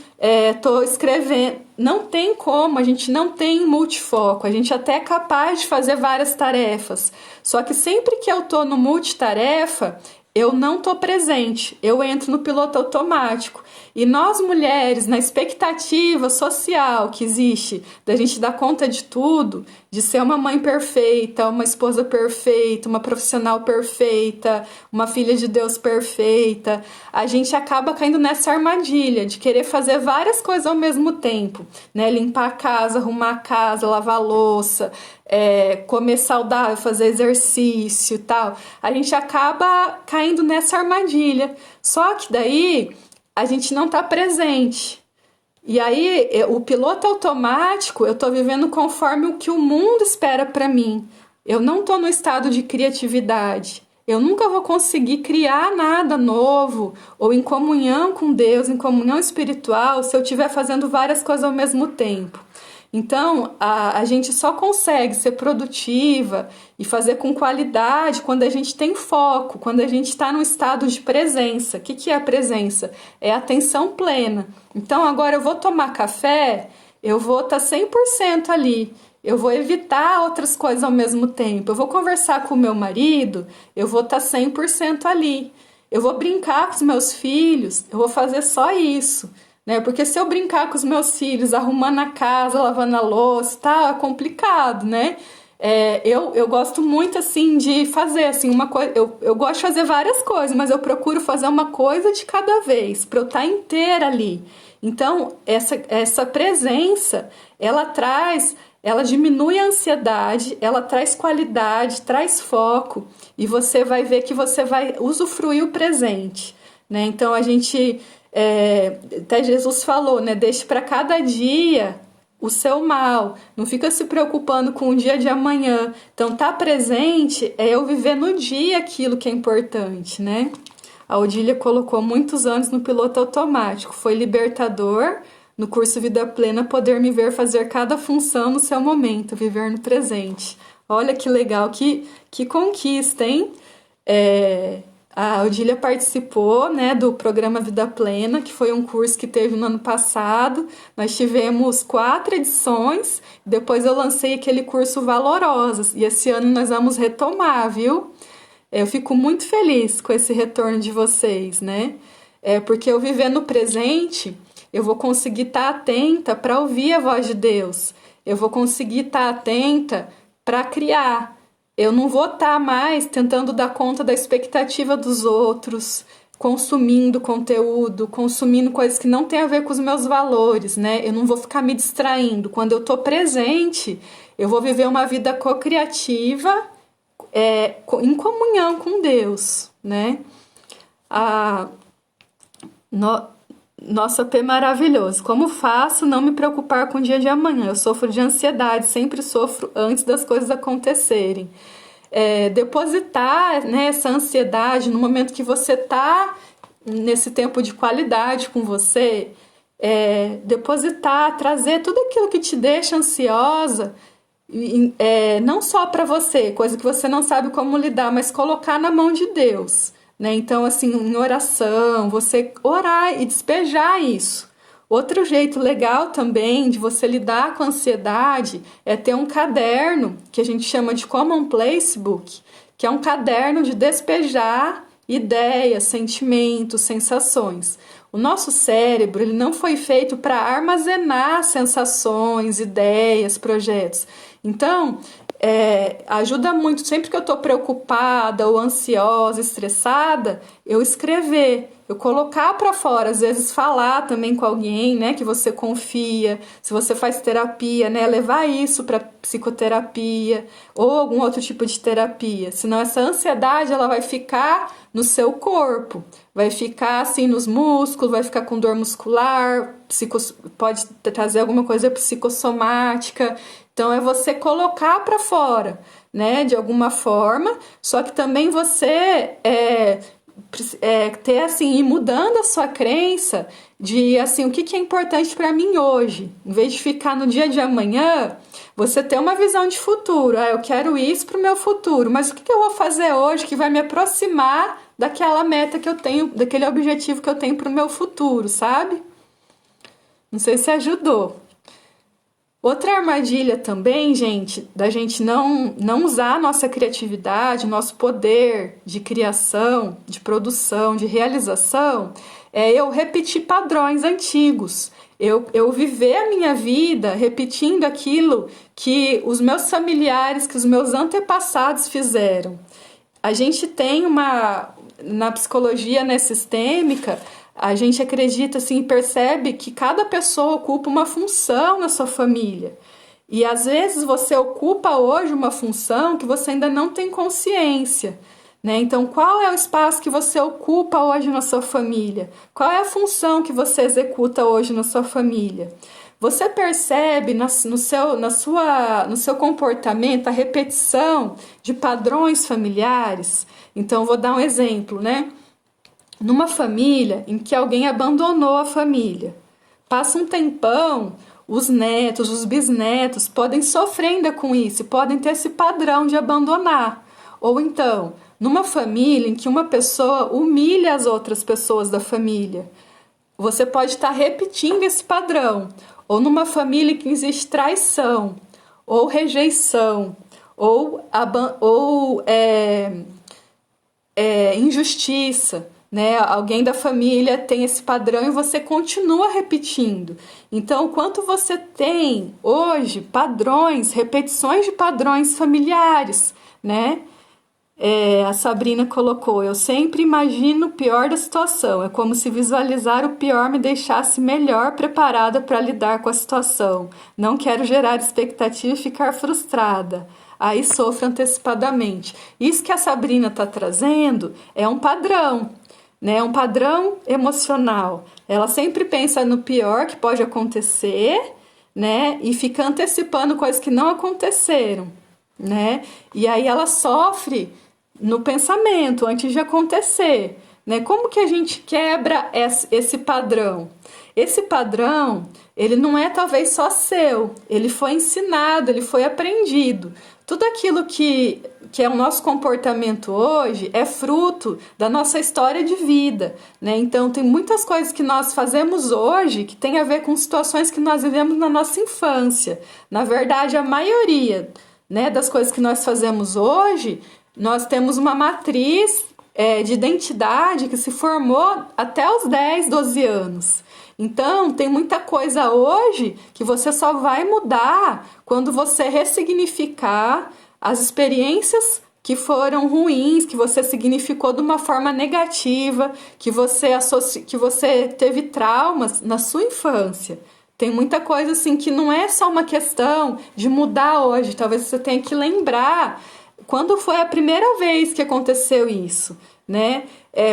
tô escrevendo. Não tem como, a gente não tem multifoco, a gente até é capaz de fazer várias tarefas. Só que sempre que eu tô no multitarefa, eu não tô presente, eu entro no piloto automático. E nós mulheres, na expectativa social que existe da gente dar conta de tudo, de ser uma mãe perfeita, uma esposa perfeita, uma profissional perfeita, uma filha de Deus perfeita, a gente acaba caindo nessa armadilha de querer fazer várias coisas ao mesmo tempo, né? Limpar a casa, arrumar a casa, lavar a louça, comer saudável, fazer exercício e tal. A gente acaba caindo nessa armadilha. Só que daí a gente não está presente. E aí, o piloto automático, eu estou vivendo conforme o que o mundo espera para mim. Eu não estou no estado de criatividade. Eu nunca vou conseguir criar nada novo ou em comunhão com Deus, em comunhão espiritual, se eu estiver fazendo várias coisas ao mesmo tempo. Então, a gente só consegue ser produtiva e fazer com qualidade quando a gente tem foco, quando a gente está num estado de presença. O que é a presença? É atenção plena. Então, agora eu vou tomar café, eu vou estar 100% ali. Eu vou evitar outras coisas ao mesmo tempo. Eu vou conversar com o meu marido, eu vou estar 100% ali. Eu vou brincar com os meus filhos, eu vou fazer só isso. Né? Porque se eu brincar com os meus filhos, arrumando a casa, lavando a louça, tá, é complicado, né? Eu gosto muito, assim, de fazer, assim, uma coisa... Eu gosto de fazer várias coisas, mas eu procuro fazer uma coisa de cada vez, para eu estar inteira ali. Então, essa presença, ela diminui a ansiedade, ela traz qualidade, traz foco, e você vai ver que você vai usufruir o presente, né? Então, a gente... até Jesus falou, né? Deixe para cada dia o seu mal. Não fica se preocupando com o dia de amanhã. Então, tá presente é eu viver no dia aquilo que é importante, né? A Odília colocou muitos anos no piloto automático. Foi libertador no curso Vida Plena poder me ver fazer cada função no seu momento, viver no presente. Olha que legal, que conquista, hein? A Odília participou, né, do programa Vida Plena, que foi um curso que teve no ano passado. Nós tivemos 4 edições, depois eu lancei aquele curso Valorosas, e esse ano nós vamos retomar, viu? Eu fico muito feliz com esse retorno de vocês, né? Porque eu viver no presente, eu vou conseguir estar atenta para ouvir a voz de Deus. Eu vou conseguir estar atenta para criar. Eu não vou estar mais tentando dar conta da expectativa dos outros, consumindo conteúdo, consumindo coisas que não têm a ver com os meus valores, né? Eu não vou ficar me distraindo. Quando eu estou presente, eu vou viver uma vida co-criativa, em comunhão com Deus, né? Nossa, P maravilhoso. Como faço não me preocupar com o dia de amanhã? Eu sofro de ansiedade, sempre sofro antes das coisas acontecerem. depositar, né, essa ansiedade no momento que você está nesse tempo de qualidade com você, depositar, trazer tudo aquilo que te deixa ansiosa, não só para você, coisa que você não sabe como lidar, mas colocar na mão de Deus, né? Então, assim, em oração, você orar e despejar isso. Outro jeito legal também de você lidar com a ansiedade é ter um caderno que a gente chama de Commonplace Book, que é um caderno de despejar ideias, sentimentos, sensações. O nosso cérebro, ele não foi feito para armazenar sensações, ideias, projetos. Então, ajuda muito, sempre que eu estou preocupada ou ansiosa, estressada, eu escrever, eu colocar para fora, às vezes falar também com alguém, né, que você confia, se você faz terapia, né, levar isso para psicoterapia ou algum outro tipo de terapia, senão essa ansiedade ela vai ficar no seu corpo, vai ficar assim nos músculos, vai ficar com dor muscular, pode trazer alguma coisa psicossomática. Então é você colocar para fora, né, de alguma forma, só que também você ter assim, ir mudando a sua crença de assim, o que é importante para mim hoje, em vez de ficar no dia de amanhã, você ter uma visão de futuro. Eu quero isso para o meu futuro, mas o que eu vou fazer hoje que vai me aproximar daquela meta que eu tenho, daquele objetivo que eu tenho para o meu futuro, sabe? Não sei se ajudou. Outra armadilha também, gente, da gente não usar a nossa criatividade, nosso poder de criação, de produção, de realização, é eu repetir padrões antigos. Eu viver a minha vida repetindo aquilo que os meus familiares, que os meus antepassados fizeram. A gente tem na psicologia, né, sistêmica, a gente acredita assim, percebe que cada pessoa ocupa uma função na sua família. E às vezes você ocupa hoje uma função que você ainda não tem consciência, né? Então, qual é o espaço que você ocupa hoje na sua família? Qual é a função que você executa hoje na sua família? Você percebe no seu comportamento a repetição de padrões familiares? Então, vou dar um exemplo, né? Numa família em que alguém abandonou a família, passa um tempão, os netos, os bisnetos podem sofrer ainda com isso, podem ter esse padrão de abandonar. Ou então, numa família em que uma pessoa humilha as outras pessoas da família, você pode estar repetindo esse padrão. Ou numa família em que existe traição, ou rejeição, ou injustiça, né? Alguém da família tem esse padrão e você continua repetindo. Então, quanto você tem hoje padrões, repetições de padrões familiares, né? A Sabrina colocou: eu sempre imagino o pior da situação. É como se visualizar o pior me deixasse melhor preparada para lidar com a situação. Não quero gerar expectativa e ficar frustrada. Aí sofro antecipadamente. Isso que a Sabrina está trazendo é um padrão, né? Um padrão emocional. Ela sempre pensa no pior que pode acontecer, né? E fica antecipando coisas que não aconteceram, né? E aí ela sofre no pensamento antes de acontecer, né? Como que a gente quebra esse padrão? Esse padrão, ele não é talvez só seu, ele foi ensinado, ele foi aprendido. Tudo aquilo que é o nosso comportamento hoje é fruto da nossa história de vida, né? Então, tem muitas coisas que nós fazemos hoje que tem a ver com situações que nós vivemos na nossa infância. Na verdade, a maioria, né, das coisas que nós fazemos hoje, nós temos uma matriz de identidade que se formou até os 10, 12 anos. Então, tem muita coisa hoje que você só vai mudar quando você ressignificar as experiências que foram ruins, que você significou de uma forma negativa, que você teve traumas na sua infância. Tem muita coisa assim que não é só uma questão de mudar hoje. Talvez você tenha que lembrar quando foi a primeira vez que aconteceu isso, né?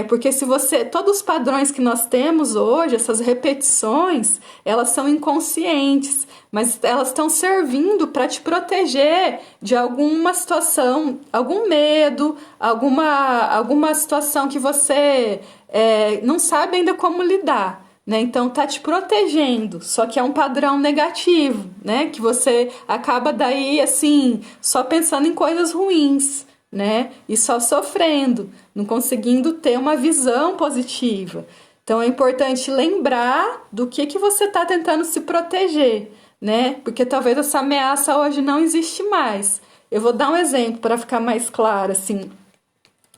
Porque se você, todos os padrões que nós temos hoje, essas repetições, elas são inconscientes, mas elas estão servindo para te proteger de alguma situação, algum medo, alguma situação que você não sabe ainda como lidar. Né? Então tá te protegendo, só que é um padrão negativo, né? Que você acaba daí assim só pensando em coisas ruins, né? E só sofrendo, não conseguindo ter uma visão positiva. Então é importante lembrar do que você está tentando se proteger, né? Porque talvez essa ameaça hoje não existe mais. Eu vou dar um exemplo para ficar mais claro, assim.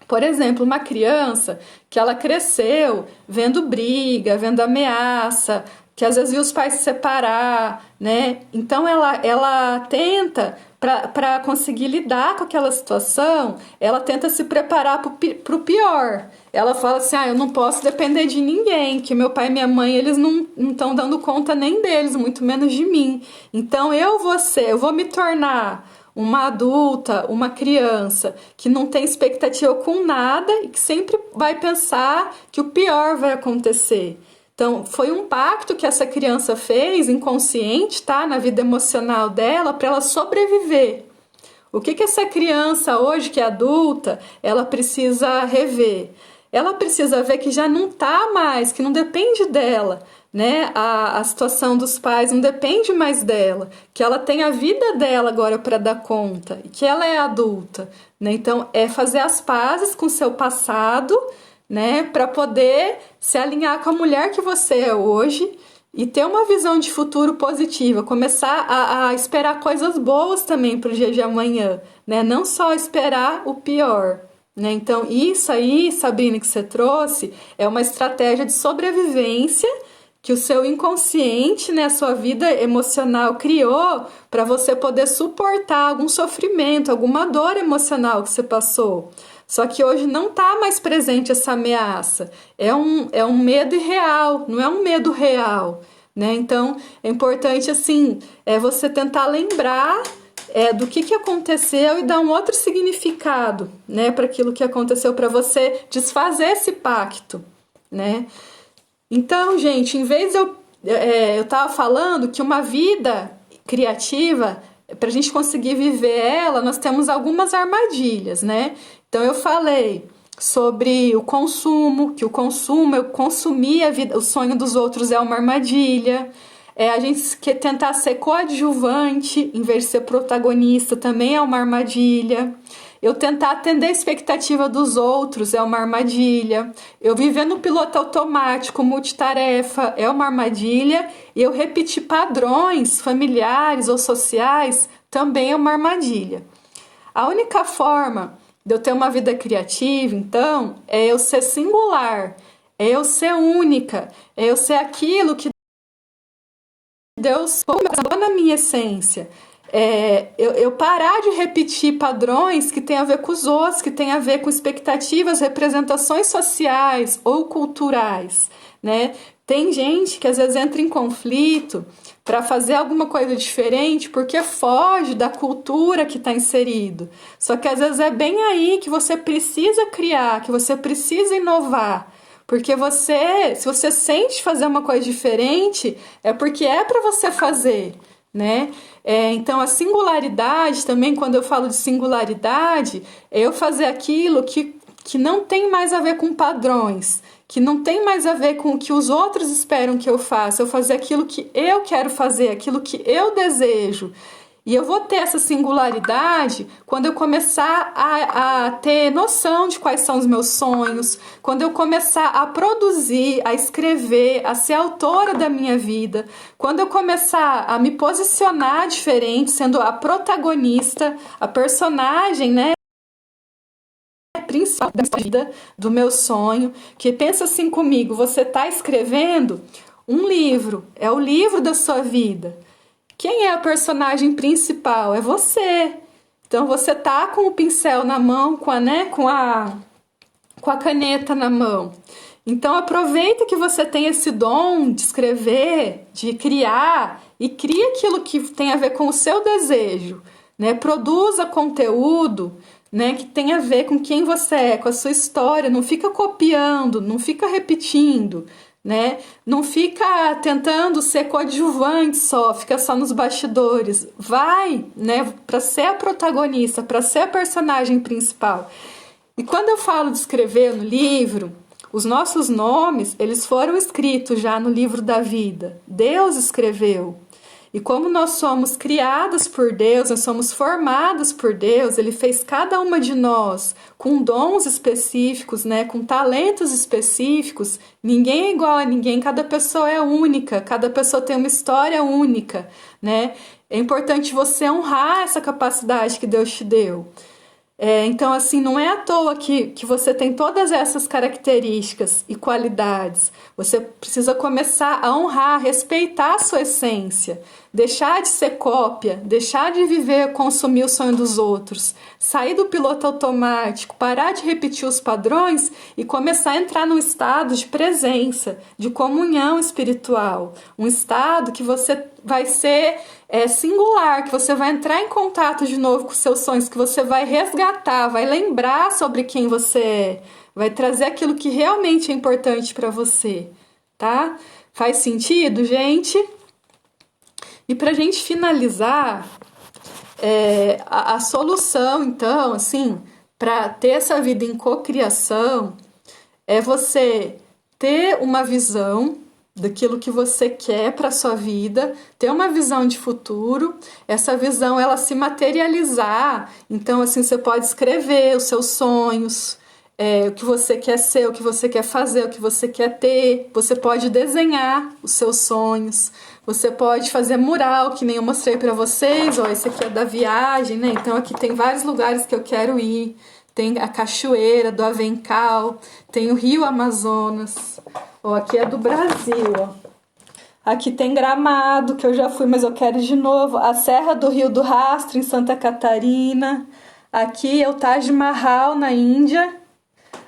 Por exemplo, uma criança que ela cresceu vendo briga, vendo ameaça, que às vezes viu os pais se separar, né? Então ela tenta, para conseguir lidar com aquela situação, ela tenta se preparar para o pior. Ela fala assim, eu não posso depender de ninguém, que meu pai e minha mãe, eles não estão dando conta nem deles, muito menos de mim. Então eu vou me tornar uma adulta, uma criança que não tem expectativa com nada e que sempre vai pensar que o pior vai acontecer. Então, foi um pacto que essa criança fez, inconsciente, tá? Na vida emocional dela, para ela sobreviver. O que essa criança hoje, que é adulta, ela precisa rever? Ela precisa ver que já não tá mais, que não depende dela, né? A situação dos pais não depende mais dela, que ela tem a vida dela agora para dar conta, e que ela é adulta, né? Então, é fazer as pazes com o seu passado, né? Para poder se alinhar com a mulher que você é hoje e ter uma visão de futuro positiva, começar a esperar coisas boas também para o dia de amanhã, né? Não só esperar o pior. Né? Então, isso aí, Sabrina, que você trouxe, é uma estratégia de sobrevivência que o seu inconsciente, né, a sua vida emocional criou para você poder suportar algum sofrimento, alguma dor emocional que você passou. Só que hoje não está mais presente essa ameaça. É um medo irreal, não é um medo real. Né? Então, é importante assim, você tentar lembrar do que aconteceu e dar um outro significado, né, para aquilo que aconteceu, para você desfazer esse pacto, né? Então, gente, em vez eu estava falando que uma vida criativa, para a gente conseguir viver ela, nós temos algumas armadilhas, né? Então, eu falei sobre o consumo, que o consumo, eu consumir a vida, o sonho dos outros é uma armadilha. A gente quer tentar ser coadjuvante em vez de ser protagonista também é uma armadilha. Eu tentar atender a expectativa dos outros é uma armadilha. Eu viver no piloto automático, multitarefa, é uma armadilha. E eu repetir padrões familiares ou sociais também é uma armadilha. A única forma de eu ter uma vida criativa, então, é eu ser singular, é eu ser única, é eu ser aquilo que Deus colocou na minha essência. Eu parar de repetir padrões que tem a ver com os outros, que tem a ver com expectativas, representações sociais ou culturais, né? Tem gente que às vezes entra em conflito para fazer alguma coisa diferente porque foge da cultura que está inserido. Só que às vezes é bem aí que você precisa criar, que você precisa inovar. Porque se você sente fazer uma coisa diferente, é porque é para você fazer, né? Então, a singularidade também, quando eu falo de singularidade, é eu fazer aquilo que não tem mais a ver com padrões, que não tem mais a ver com o que os outros esperam que eu faça, eu fazer aquilo que eu quero fazer, aquilo que eu desejo. E eu vou ter essa singularidade quando eu começar a ter noção de quais são os meus sonhos, quando eu começar a produzir, a escrever, a ser autora da minha vida, quando eu começar a me posicionar diferente, sendo a protagonista, a personagem, né, principal da vida, do meu sonho, que pensa assim comigo, você está escrevendo um livro, é o livro da sua vida. Quem é a personagem principal? É você. Então você tá com o pincel na mão, com a caneta na mão. Então aproveita que você tem esse dom de escrever, de criar, e cria aquilo que tem a ver com o seu desejo, né? Produza conteúdo, né, que tem a ver com quem você é, com a sua história. Não fica copiando, não fica repetindo, né? Não fica tentando ser coadjuvante só, fica só nos bastidores. Vai, né, para ser a protagonista, para ser a personagem principal. E quando eu falo de escrever no livro, os nossos nomes, eles foram escritos já no livro da vida. Deus escreveu. E como nós somos criadas por Deus, nós somos formadas por Deus, Ele fez cada uma de nós com dons específicos, né, com talentos específicos. Ninguém é igual a ninguém, cada pessoa é única, cada pessoa tem uma história única, né? É importante você honrar essa capacidade que Deus te deu. Então, assim, não é à toa que você tem todas essas características e qualidades. Você precisa começar a honrar, respeitar a sua essência, deixar de ser cópia, deixar de viver, consumir o sonho dos outros, sair do piloto automático, parar de repetir os padrões e começar a entrar num estado de presença, de comunhão espiritual, um estado que você vai ser singular, que você vai entrar em contato de novo com seus sonhos, que você vai resgatar, vai lembrar sobre quem você é, vai trazer aquilo que realmente é importante para você, tá? Faz sentido, gente? E para a gente finalizar, a solução, então, assim, para ter essa vida em cocriação, é você ter uma visão daquilo que você quer para sua vida, ter uma visão de futuro, essa visão ela se materializar. Então, assim, você pode escrever os seus sonhos, o que você quer ser, o que você quer fazer, o que você quer ter. Você pode desenhar os seus sonhos, você pode fazer mural, que nem eu mostrei para vocês. Ó, esse aqui é da viagem, né? Então aqui tem vários lugares que eu quero ir. Tem a cachoeira do Avencal, tem o Rio Amazonas. Ó, aqui é do Brasil, ó. Aqui tem Gramado, que eu já fui, mas eu quero ir de novo. A Serra do Rio do Rastro, em Santa Catarina. Aqui é o Taj Mahal, na Índia.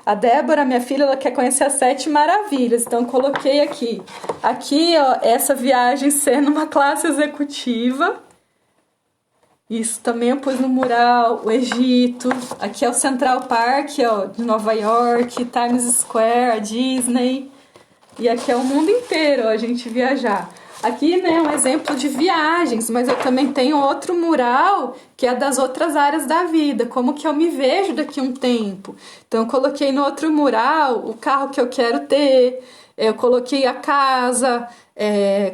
A Débora, minha filha, ela quer conhecer as 7 maravilhas, então eu coloquei aqui. Aqui, ó, essa viagem sendo uma classe executiva. Isso também eu pus no mural, o Egito. Aqui é o Central Park, ó, de Nova York, Times Square, a Disney. E aqui é o mundo inteiro, ó, a gente viajar. Aqui, né, é um exemplo de viagens, mas eu também tenho outro mural que é das outras áreas da vida, como que eu me vejo daqui a um tempo. Então eu coloquei no outro mural o carro que eu quero ter, eu coloquei a casa,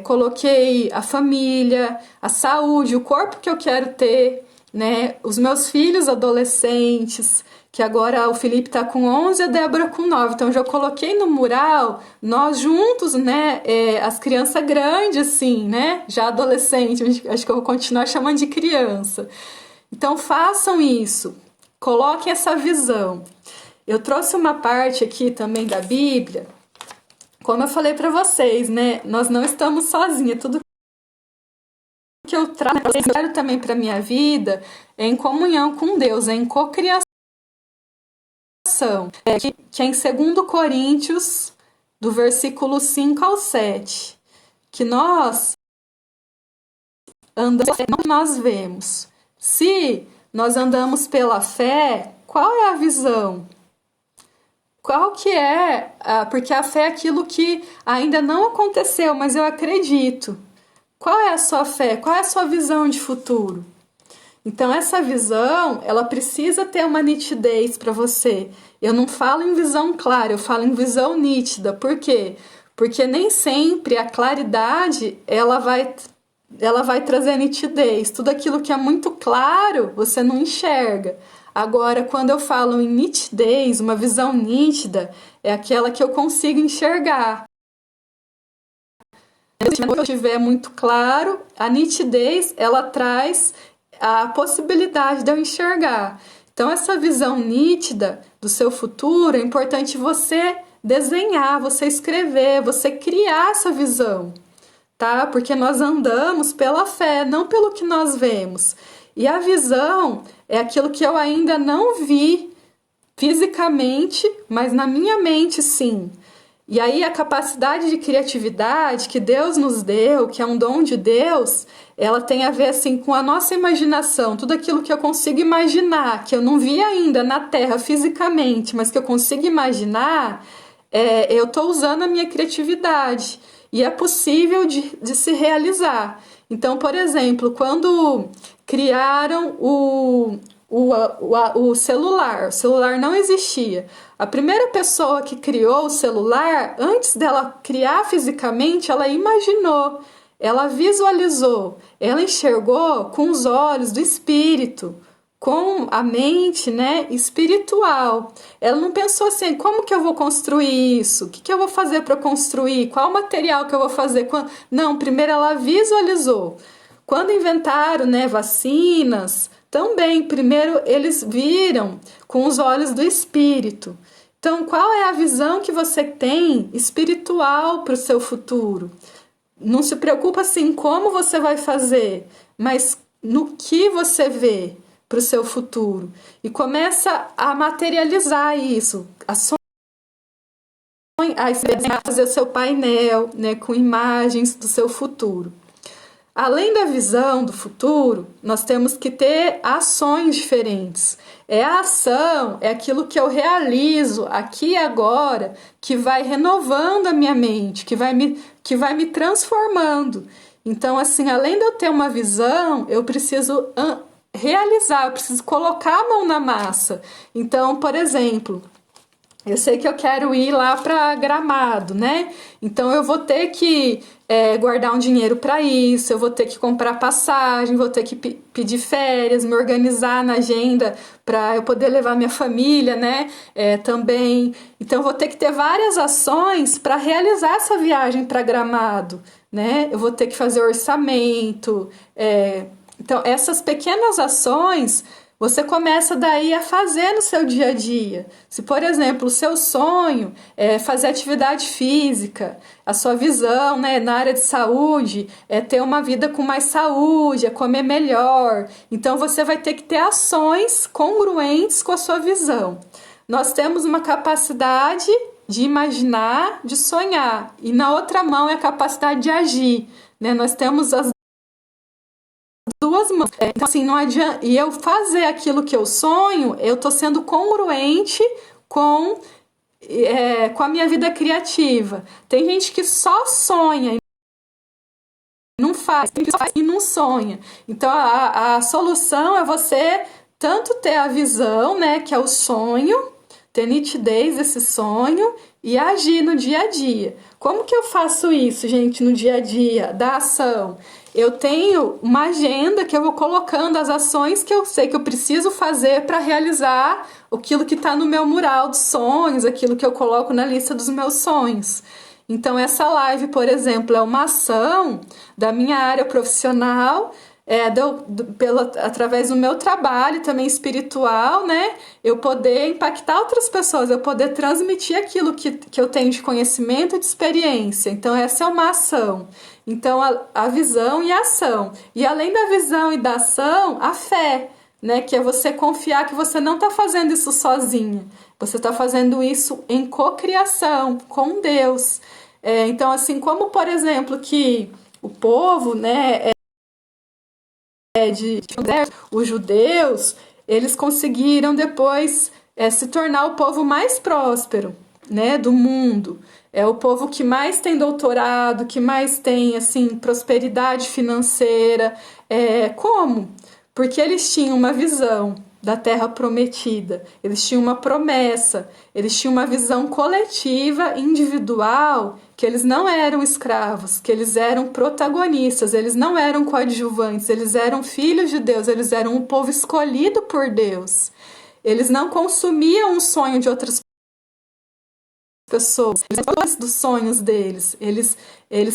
coloquei a família, a saúde, o corpo que eu quero ter, né, os meus filhos adolescentes, que agora o Felipe tá com 11 e a Débora com 9. Então, eu já coloquei no mural, nós juntos, né, as crianças grandes, assim, né, já adolescente, acho que eu vou continuar chamando de criança. Então, façam isso, coloquem essa visão. Eu trouxe uma parte aqui também da Bíblia, como eu falei para vocês, né, nós não estamos sozinhas, tudo que eu trago também para minha vida é em comunhão com Deus, é em cocriação. Que é em 2 Coríntios, do versículo 5 ao 7, que nós andamos, nós vemos. Se nós andamos pela fé, qual é a visão? Qual que é? Porque a fé é aquilo que ainda não aconteceu, mas eu acredito. Qual é a sua fé? Qual é a sua visão de futuro? Então, essa visão, ela precisa ter uma nitidez para você. Eu não falo em visão clara, eu falo em visão nítida. Por quê? Porque nem sempre a claridade, ela vai trazer nitidez. Tudo aquilo que é muito claro, você não enxerga. Agora, quando eu falo em nitidez, uma visão nítida, é aquela que eu consigo enxergar. Se eu estiver muito claro, a nitidez, ela traz a possibilidade de eu enxergar. Então, essa visão nítida do seu futuro, é importante você desenhar, você escrever, você criar essa visão, tá? Porque nós andamos pela fé, não pelo que nós vemos. E a visão é aquilo que eu ainda não vi fisicamente, mas na minha mente, sim. E aí a capacidade de criatividade que Deus nos deu, que é um dom de Deus, ela tem a ver assim com a nossa imaginação, tudo aquilo que eu consigo imaginar, que eu não vi ainda na Terra fisicamente, mas que eu consigo imaginar, eu estou usando a minha criatividade e é possível de se realizar. Então, por exemplo, quando criaram o celular não existia. A primeira pessoa que criou o celular, antes dela criar fisicamente, ela imaginou, ela visualizou, ela enxergou com os olhos do espírito, com a mente, né, espiritual. Ela não pensou assim, como que eu vou construir isso? O que que eu vou fazer para construir? Qual material que eu vou fazer? Não, primeiro ela visualizou. Quando inventaram, né, vacinas, também, primeiro eles viram com os olhos do espírito. Então, qual é a visão que você tem espiritual para o seu futuro? Não se preocupa assim como você vai fazer, mas no que você vê para o seu futuro. E começa a materializar isso, a fazer o seu painel, né, com imagens do seu futuro. Além da visão do futuro, nós temos que ter ações diferentes. A ação, é aquilo que eu realizo aqui e agora, que vai renovando a minha mente, que vai me transformando. Então, assim, além de eu ter uma visão, eu preciso realizar, eu preciso colocar a mão na massa. Então, por exemplo, eu sei que eu quero ir lá para Gramado, né? Então eu vou ter que guardar um dinheiro para isso, eu vou ter que comprar passagem, vou ter que pedir férias, me organizar na agenda para eu poder levar minha família, né? Também. Então eu vou ter que ter várias ações para realizar essa viagem para Gramado, né? Eu vou ter que fazer orçamento. Então essas pequenas ações você começa daí a fazer no seu dia a dia. Se, por exemplo, o seu sonho é fazer atividade física, a sua visão, né, na área de saúde é ter uma vida com mais saúde, é comer melhor. Então, você vai ter que ter ações congruentes com a sua visão. Nós temos uma capacidade de imaginar, de sonhar. E na outra mão é a capacidade de agir, né? Nós temos as duas mãos. Então, assim, não adianta. E eu fazer aquilo que eu sonho, eu tô sendo congruente com a minha vida criativa. Tem gente que só sonha e não faz, tem gente que faz e não sonha. Então, a solução é você tanto ter a visão, né, que é o sonho, ter nitidez desse sonho e agir no dia a dia. Como que eu faço isso, gente, no dia a dia da ação? Eu tenho uma agenda que eu vou colocando as ações que eu sei que eu preciso fazer para realizar aquilo que está no meu mural dos sonhos, aquilo que eu coloco na lista dos meus sonhos. Então, essa live, por exemplo, é uma ação da minha área profissional, através do meu trabalho também espiritual, né? Eu poder impactar outras pessoas, eu poder transmitir aquilo que eu tenho de conhecimento e de experiência. Então, essa é uma ação. Então, a visão e a ação. E além da visão e da ação, a fé, né? Que é você confiar que você não está fazendo isso sozinha. Você está fazendo isso em cocriação com Deus. Então, assim, como, por exemplo, que o povo, né? Os judeus, eles conseguiram depois se tornar o povo mais próspero, né, do mundo. É o povo que mais tem doutorado, que mais tem assim prosperidade financeira. Como? Porque eles tinham uma visão da terra prometida, eles tinham uma promessa, eles tinham uma visão coletiva, individual, que eles não eram escravos, que eles eram protagonistas, eles não eram coadjuvantes, eles eram filhos de Deus, eles eram um povo escolhido por Deus. Eles não consumiam o sonho de outras pessoas, eles dos sonhos deles, eles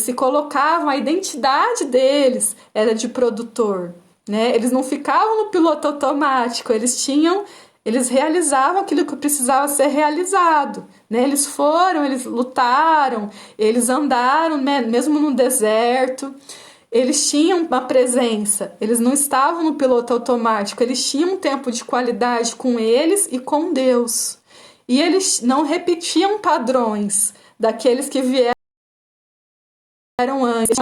se colocavam, a identidade deles era de produtor, né? Eles não ficavam no piloto automático, eles realizavam aquilo que precisava ser realizado, né? Eles lutaram, eles andaram, né? Mesmo no deserto, eles tinham uma presença, eles não estavam no piloto automático, eles tinham um tempo de qualidade com eles e com Deus. E eles não repetiam padrões, daqueles que vieram antes,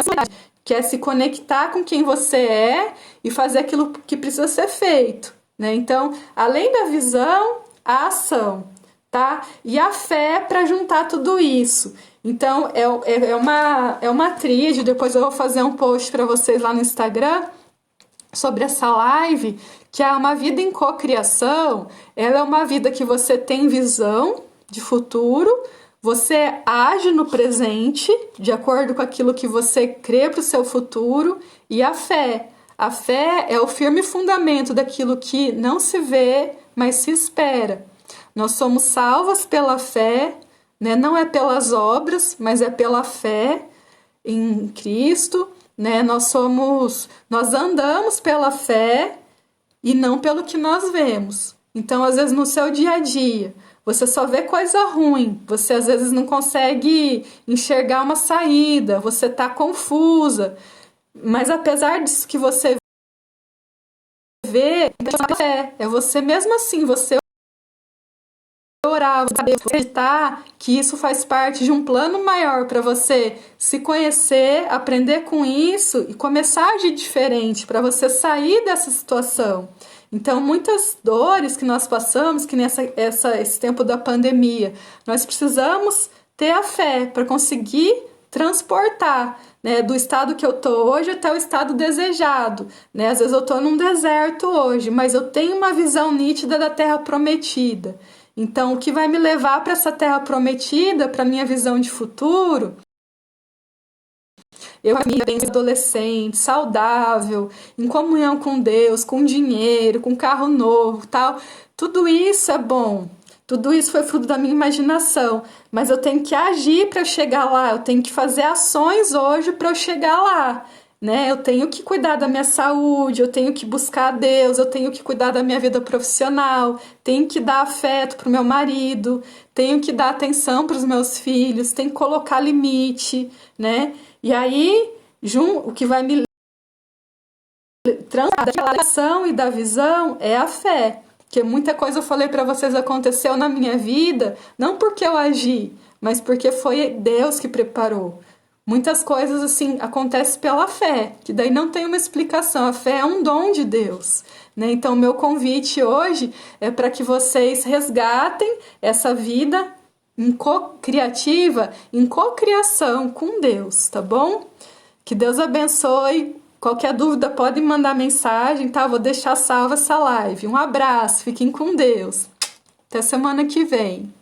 que é se conectar com quem você é e fazer aquilo que precisa ser feito, né? Então, além da visão, a ação, tá? E a fé para juntar tudo isso. Então, é uma tríade. Depois eu vou fazer um post para vocês lá no Instagram sobre essa live, que é uma vida em cocriação. Ela é uma vida que você tem visão de futuro, você age no presente, de acordo com aquilo que você crê para o seu futuro, e a fé. A fé é o firme fundamento daquilo que não se vê, mas se espera. Nós somos salvas pela fé, né? Não é pelas obras, mas é pela fé em Cristo, né? Nós andamos pela fé e não pelo que nós vemos. Então, às vezes, no seu dia a dia, você só vê coisa ruim, você às vezes não consegue enxergar uma saída, você está confusa, mas apesar disso que você vê, é você mesmo assim, você orar, você acreditar que isso faz parte de um plano maior para você se conhecer, aprender com isso e começar a agir diferente, para você sair dessa situação. Então, muitas dores que nós passamos, que esse tempo da pandemia, nós precisamos ter a fé para conseguir transportar, né, do estado que eu estou hoje até o estado desejado, né? Às vezes eu estou num deserto hoje, mas eu tenho uma visão nítida da terra prometida. Então, o que vai me levar para essa terra prometida, para minha visão de futuro, eu bem adolescente, saudável, em comunhão com Deus, com dinheiro, com carro novo, tal. Tudo isso é bom. Tudo isso foi fruto da minha imaginação, mas eu tenho que agir para chegar lá, eu tenho que fazer ações hoje para eu chegar lá, né? Eu tenho que cuidar da minha saúde, eu tenho que buscar a Deus, eu tenho que cuidar da minha vida profissional, tenho que dar afeto pro meu marido, tenho que dar atenção para os meus filhos, tenho que colocar limite, né? E aí, o que vai me transformar da relação e da visão é a fé. Porque muita coisa eu falei para vocês aconteceu na minha vida, não porque eu agi, mas porque foi Deus que preparou. Muitas coisas assim acontecem pela fé, que daí não tem uma explicação. A fé é um dom de Deus, né? Então, meu convite hoje é para que vocês resgatem essa vida criativa, em cocriação com Deus, tá bom? Que Deus abençoe. Qualquer dúvida pode mandar mensagem, tá? Vou deixar salva essa live. Um abraço, fiquem com Deus. Até semana que vem.